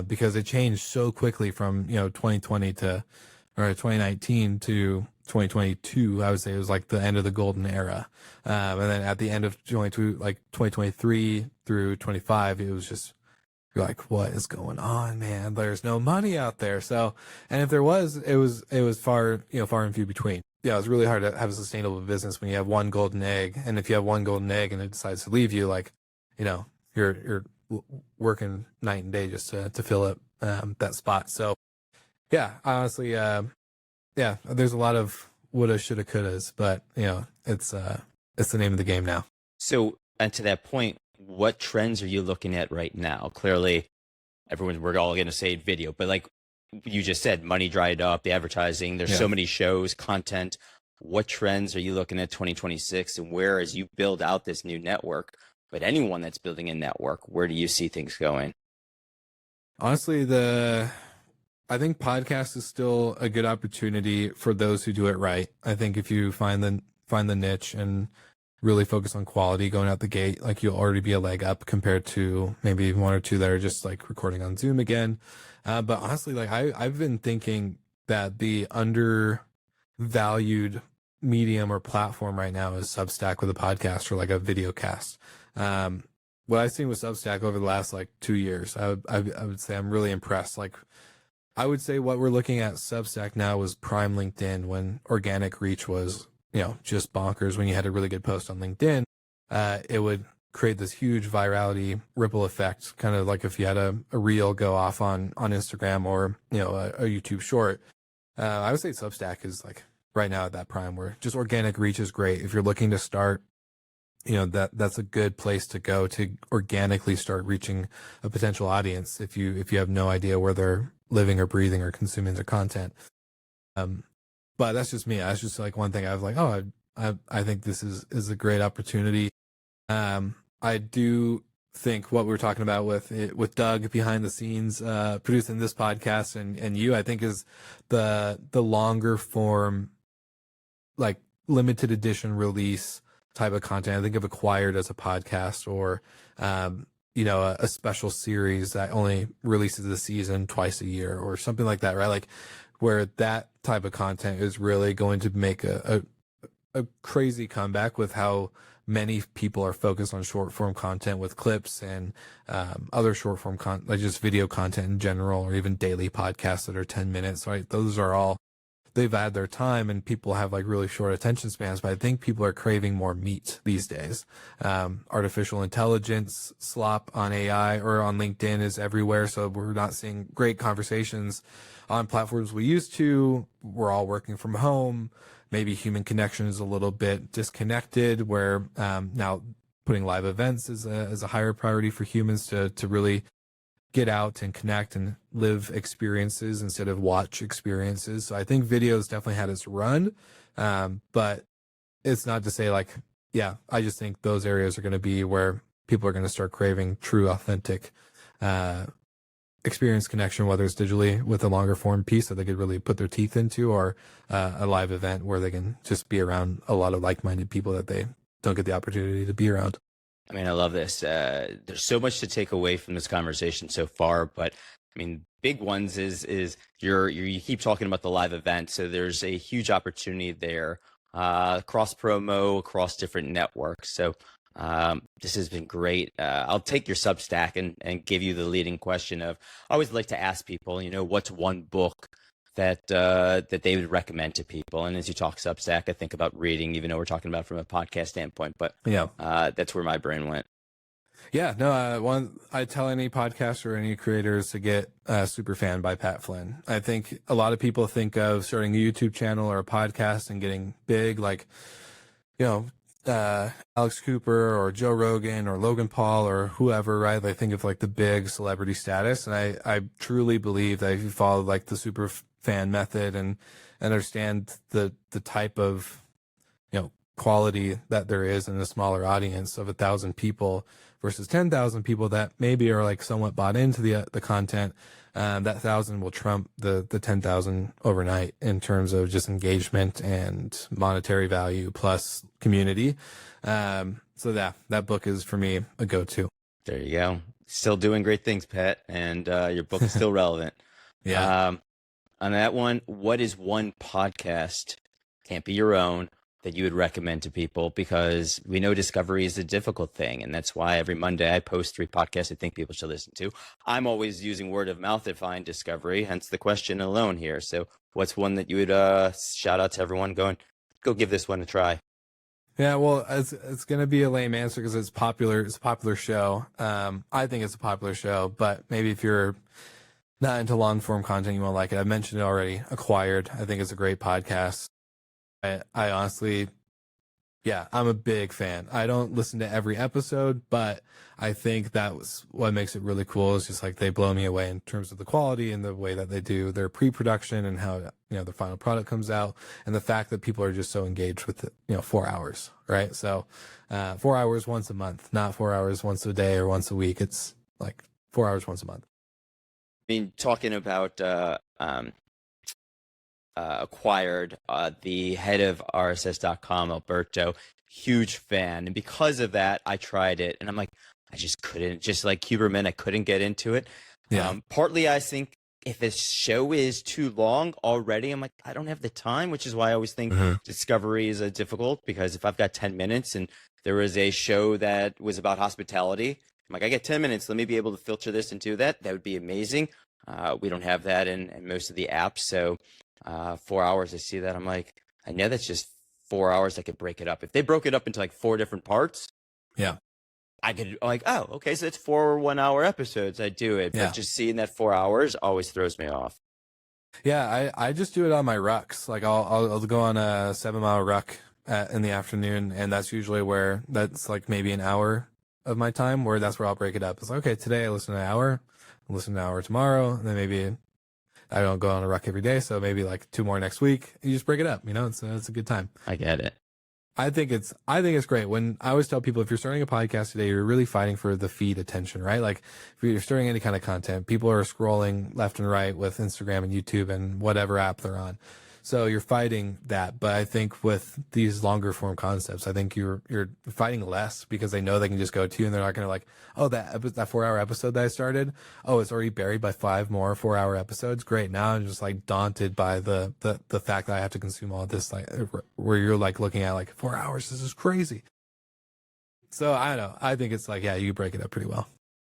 because it changed so quickly from, 2020 or 2019 to 2022. I would say it was like the end of the golden era. And then at the end of 2023 through 25, it was just, you're like, what is going on, man? There's no money out there. So, and if there was, it was far and few between. Yeah, it's really hard to have a sustainable business when you have one golden egg. And if you have one golden egg and it decides to leave you, like, you're working night and day just to fill up that spot. So, yeah, honestly, there's a lot of woulda, shoulda, couldas, but it's the name of the game now. So, and to that point, what trends are you looking at right now? Clearly, we're all going to say video, but like you just said, money dried up, the advertising, there's so many shows, content. What trends are you looking at 2026, and where, as you build out this new network, but anyone that's building a network, where do you see things going? Honestly, I think podcast is still a good opportunity for those who do it right. I think if you find the niche and really focus on quality going out the gate, like you'll already be a leg up compared to maybe one or two that are just like recording on Zoom again. But honestly, like I've been thinking that the undervalued medium or platform right now is Substack with a podcast or like a video cast. What I've seen with Substack over the last like 2 years, I would say I'm really impressed. Like I would say what we're looking at Substack now was prime LinkedIn when organic reach was, just bonkers. When you had a really good post on LinkedIn, it would create this huge virality ripple effect, kind of like if you had a reel go off on Instagram or, a YouTube short. I would say Substack is like right now at that prime where just organic reach is great. If you're looking to start, that's a good place to go to organically start reaching a potential audience if you have no idea where they're living or breathing or consuming their content. But that's just me. That's just like one thing I was like, oh, I think this is a great opportunity. I do think what we were talking about with Doug behind the scenes, producing this podcast and you, I think is the longer form, like limited edition release type of content. I think of Acquired as a podcast or, a special series that only releases the season twice a year or something like that, right? Like where that type of content is really going to make a crazy comeback with how many people are focused on short form content with clips and other short form content, like just video content in general, or even daily podcasts that are 10 minutes, right? Those are all, they've had their time and people have like really short attention spans, but I think people are craving more meat these days. Artificial intelligence slop on AI or on LinkedIn is everywhere. So we're not seeing great conversations on platforms we used to. We're all working from home. Maybe human connection is a little bit disconnected, where now putting live events is a higher priority for humans to really get out and connect and live experiences instead of watch experiences. So I think videos definitely had its run, but it's not to say like, yeah, I just think those areas are going to be where people are going to start craving true, authentic experience connection, whether it's digitally with a longer form piece that they could really put their teeth into, or a live event where they can just be around a lot of like-minded people that they don't get the opportunity to be around. I mean, I love this. There's so much to take away from this conversation so far, but I mean, big ones is you keep talking about the live event. So there's a huge opportunity there, cross promo across different networks. So this has been great. I'll take your Substack and give you the leading question of, I always like to ask people, what's one book that they would recommend to people? And as you talk Substack, I think about reading, even though we're talking about from a podcast standpoint, but yeah, that's where my brain went. Yeah, no, I tell any podcaster or any creators to get Superfan by Pat Flynn. I think a lot of people think of starting a YouTube channel or a podcast and getting big, like, Alex Cooper or Joe Rogan or Logan Paul or whoever, right? They think of like the big celebrity status. And I truly believe that if you follow like the super fan method and understand the type of, quality that there is in a smaller audience of 1,000 people versus 10,000 people that maybe are like somewhat bought into the content, that 1,000 will trump the 10,000 overnight in terms of just engagement and monetary value plus community. So that book is for me a go-to. There you go. Still doing great things, Pat, and your book is still relevant. Yeah. On that one, what is one podcast, can't be your own, that you would recommend to people? Because we know discovery is a difficult thing, and that's why every Monday I post 3 podcasts I think people should listen to. I'm always using word of mouth to find discovery, hence the question alone here. So what's one that you would shout out to everyone going, go give this one a try? Yeah, well, it's going to be a lame answer because it's popular. It's a popular show. I think it's a popular show, but maybe if you're not into long form content, you won't like it. I mentioned it already. Acquired, I think it's a great podcast. I honestly, I'm a big fan. I don't listen to every episode, but I think that was what makes it really cool. Is just like they blow me away in terms of the quality and the way that they do their pre-production and how the final product comes out, and the fact that people are just so engaged with it. 4 hours, right? So 4 hours once a month, not 4 hours once a day or once a week. It's like 4 hours once a month. I mean, talking about Acquired, the head of RSS.com, Alberto, huge fan. And because of that, I tried it and I'm like, I just couldn't, just like Huberman, I couldn't get into it. Yeah. Partly, I think if a show is too long already, I'm like, I don't have the time, which is why I always think discovery is difficult, because if I've got 10 minutes and there was a show that was about hospitality, I'm like, I get 10 minutes. Let me be able to filter this and do that. That would be amazing. We don't have that in most of the apps. So 4 hours, I see that. I'm like, I know that's just 4 hours. I could break it up. If they broke it up into like 4 different parts, I could like, oh, okay, so it's 4 1-hour episodes. I do it. But just seeing that 4 hours always throws me off. Yeah, I just do it on my rucks. Like I'll go on a 7-mile ruck in the afternoon, and that's usually where that's like maybe an hour of my time where that's where I'll break it up. It's like, okay, today I listen to an hour, I'll listen to an hour tomorrow, and then maybe I don't go on a ruck every day, so maybe like 2 more next week. You just break it up, it's a good time. I get it. I think it's great. When I always tell people, if you're starting a podcast today, you're really fighting for the feed attention, right? Like if you're starting any kind of content, people are scrolling left and right with Instagram and YouTube and whatever app they're on. So you're fighting that. But I think with these longer form concepts, I think you're fighting less because they know they can just go to you and they're not going to like, oh, that 4-hour episode that I started, oh, it's already buried by 5 more 4-hour episodes. Great. Now I'm just like daunted by the fact that I have to consume all this, like where you're like looking at like 4 hours. This is crazy. So I don't know. I think it's like, yeah, you break it up pretty well.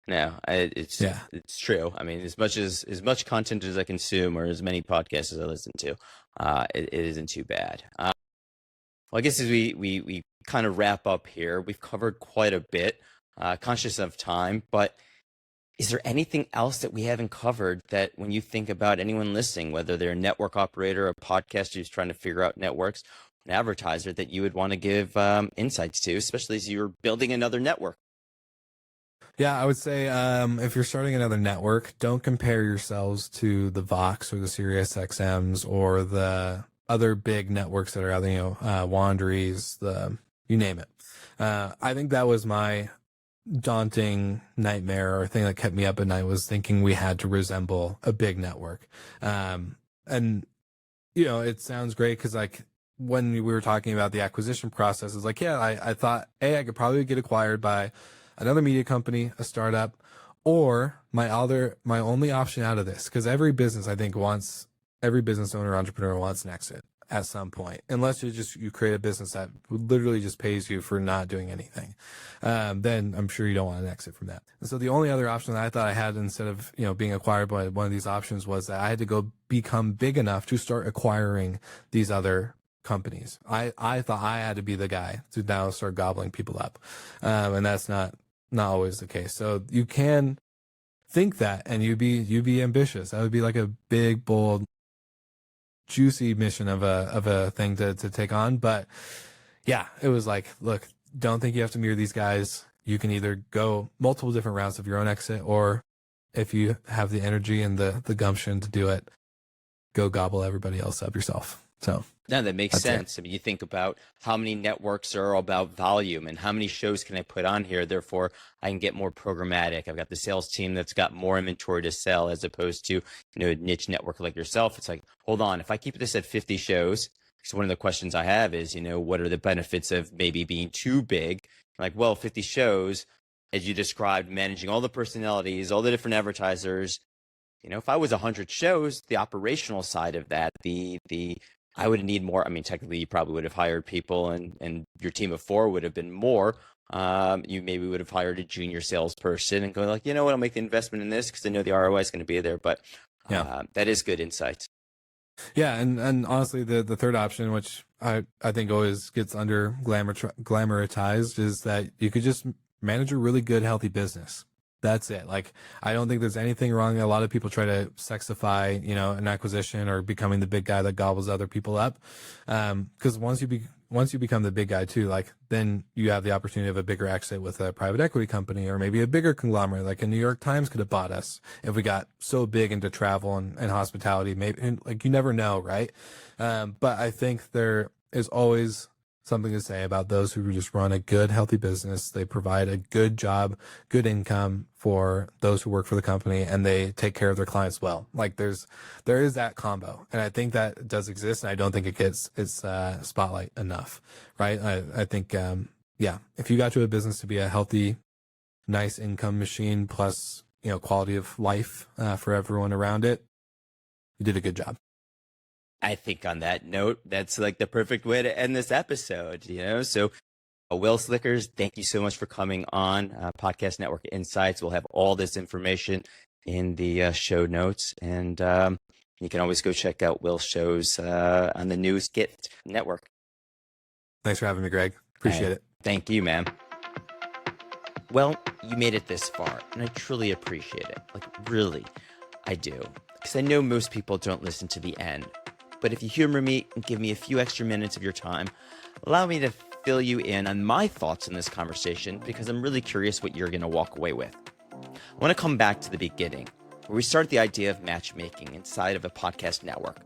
No, it's true. I mean, as much content as I consume or as many podcasts as I listen to, it isn't too bad. Well, I guess as we kind of wrap up here, we've covered quite a bit, conscious of time, but is there anything else that we haven't covered that when you think about anyone listening, whether they're a network operator, a podcaster who's trying to figure out networks, an advertiser, that you would want to give insights to, especially as you're building another network? Yeah, I would say if you're starting another network, don't compare yourselves to the Vox or the Sirius XMs or the other big networks that are out there, Wanderies, you name it. I think that was my daunting nightmare or thing that kept me up at night, was thinking we had to resemble a big network. And, it sounds great because like when we were talking about the acquisition process, it's like, yeah, I thought, I could probably get acquired by another media company, a startup, or my only option out of this, because every business owner, entrepreneur wants an exit at some point, unless you create a business that literally just pays you for not doing anything. Then I'm sure you don't want an exit from that. And so the only other option that I thought I had instead of, being acquired by one of these options was that I had to go become big enough to start acquiring these other companies. I thought I had to be the guy to now start gobbling people up. And that's not always the case. So you can think that and you'd be ambitious. That would be like a big, bold, juicy mission of a thing to take on. But yeah, it was like, look, don't think you have to mirror these guys. You can either go multiple different routes of your own exit, or if you have the energy and the gumption to do it, go gobble everybody else up yourself. So no, that makes sense. I mean, you think about how many networks are about volume and how many shows can I put on here. Therefore, I can get more programmatic. I've got the sales team that's got more inventory to sell, as opposed to, a niche network like yourself. It's like, hold on, if I keep this at 50 shows, so one of the questions I have is, what are the benefits of maybe being too big? Like, well, 50 shows, as you described, managing all the personalities, all the different advertisers. If I was 100 shows, the operational side of that, I would need more. I mean, technically, you probably would have hired people, and your team of 4 would have been more. You maybe would have hired a junior salesperson and go like, I'll make the investment in this because I know the ROI is going to be there. But that is good insight. Yeah, and honestly, the third option, which I think always gets under glamorized, is that you could just manage a really good, healthy business. That's it. Like, I don't think there's anything wrong. A lot of people try to sexify, an acquisition or becoming the big guy that gobbles other people up. Because once you become the big guy too, like, then you have the opportunity of a bigger exit with a private equity company or maybe a bigger conglomerate, like a New York Times could have bought us if we got so big into travel and hospitality. Maybe, like, you never know, right? But I think there is always something to say about those who just run a good, healthy business. They provide a good job, good income for those who work for the company, and they take care of their clients well. Like, there is that combo, and I think that does exist, and I don't think it gets its spotlight enough, right? I think, if you got to a business to be a healthy, nice income machine plus, quality of life for everyone around it, you did a good job. I think on that note, that's like the perfect way to end this episode, So, Wil Slickers, thank you so much for coming on Podcast Network Insights. We'll have all this information in the show notes, and you can always go check out Wil's shows on the new Skift network. Thanks for having me, Greg. Appreciate it. Thank you, man. Well, you made it this far, and I truly appreciate it. Like, really, I do. Because I know most people don't listen to the end. But if you humor me and give me a few extra minutes of your time, allow me to fill you in on my thoughts in this conversation, because I'm really curious what you're going to walk away with. I want to come back to the beginning, where we start the idea of matchmaking inside of a podcast network.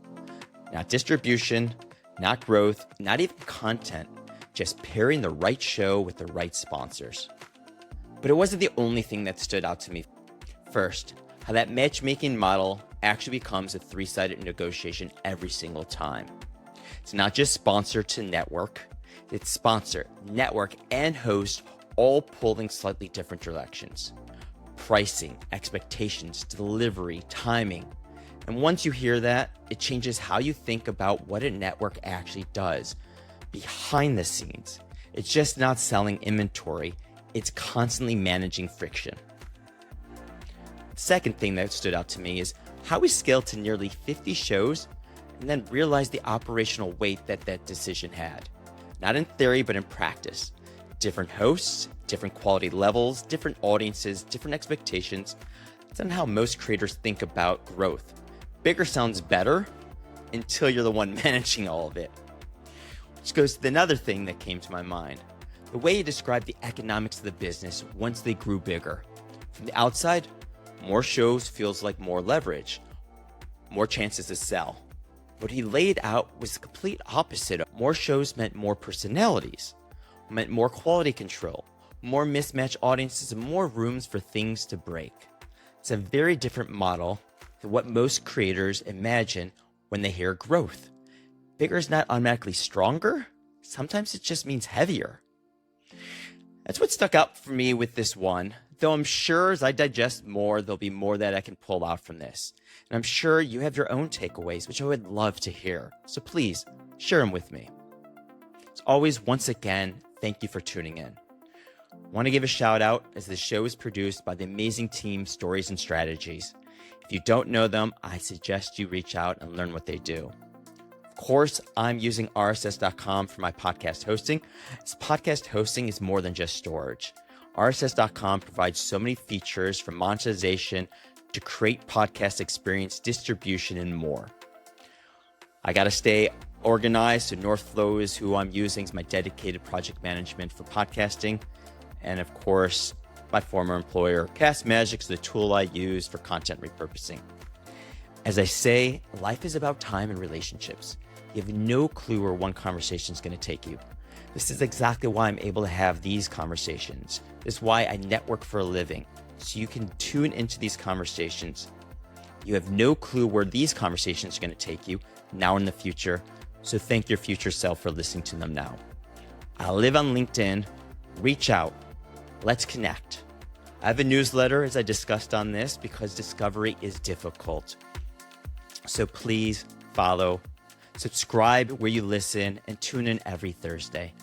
Not distribution, not growth, not even content, just pairing the right show with the right sponsors. But it wasn't the only thing that stood out to me. First, how that matchmaking model actually becomes a three-sided negotiation every single time. It's not just sponsor to network, it's sponsor, network, and host all pulling slightly different directions. Pricing, expectations, delivery, timing. And once you hear that, it changes how you think about what a network actually does behind the scenes. It's just not selling inventory, it's constantly managing friction. The second thing that stood out to me is how we scaled to nearly 50 shows and then realized the operational weight that that decision had. Not in theory, but in practice. Different hosts, different quality levels, different audiences, different expectations. That's not how most creators think about growth. Bigger sounds better until you're the one managing all of it. Which goes to another thing that came to my mind. The way he described the economics of the business once they grew bigger. From the outside, more shows feels like more leverage, more chances to sell. What he laid out was the complete opposite. More shows meant more personalities, meant more quality control, more mismatched audiences, and more rooms for things to break. It's a very different model than what most creators imagine when they hear growth. Bigger is not automatically stronger. Sometimes it just means heavier. That's what stuck out for me with this one, though I'm sure as I digest more, there'll be more that I can pull out from this. And I'm sure you have your own takeaways, which I would love to hear. So please share them with me. As always, once again, thank you for tuning in. I want to give a shout out as the show is produced by the amazing team Stories and Strategies. If you don't know them, I suggest you reach out and learn what they do. Of course, I'm using RSS.com for my podcast hosting. This podcast hosting is more than just storage. RSS.com provides so many features from monetization to create podcast experience, distribution, and more. I got to stay organized, so Northflow is who I'm using as my dedicated project management for podcasting. And of course, my former employer, Castmagic, is the tool I use for content repurposing. As I say, life is about time and relationships. You have no clue where one conversation is going to take you. This is exactly why I'm able to have these conversations. This is why I network for a living, so you can tune into these conversations. You have no clue where these conversations are going to take you now or in the future, so thank your future self for listening to them now. I live on LinkedIn. Reach out. Let's connect. I have a newsletter, as I discussed on this, because discovery is difficult. So please follow, subscribe where you listen, and tune in every Thursday.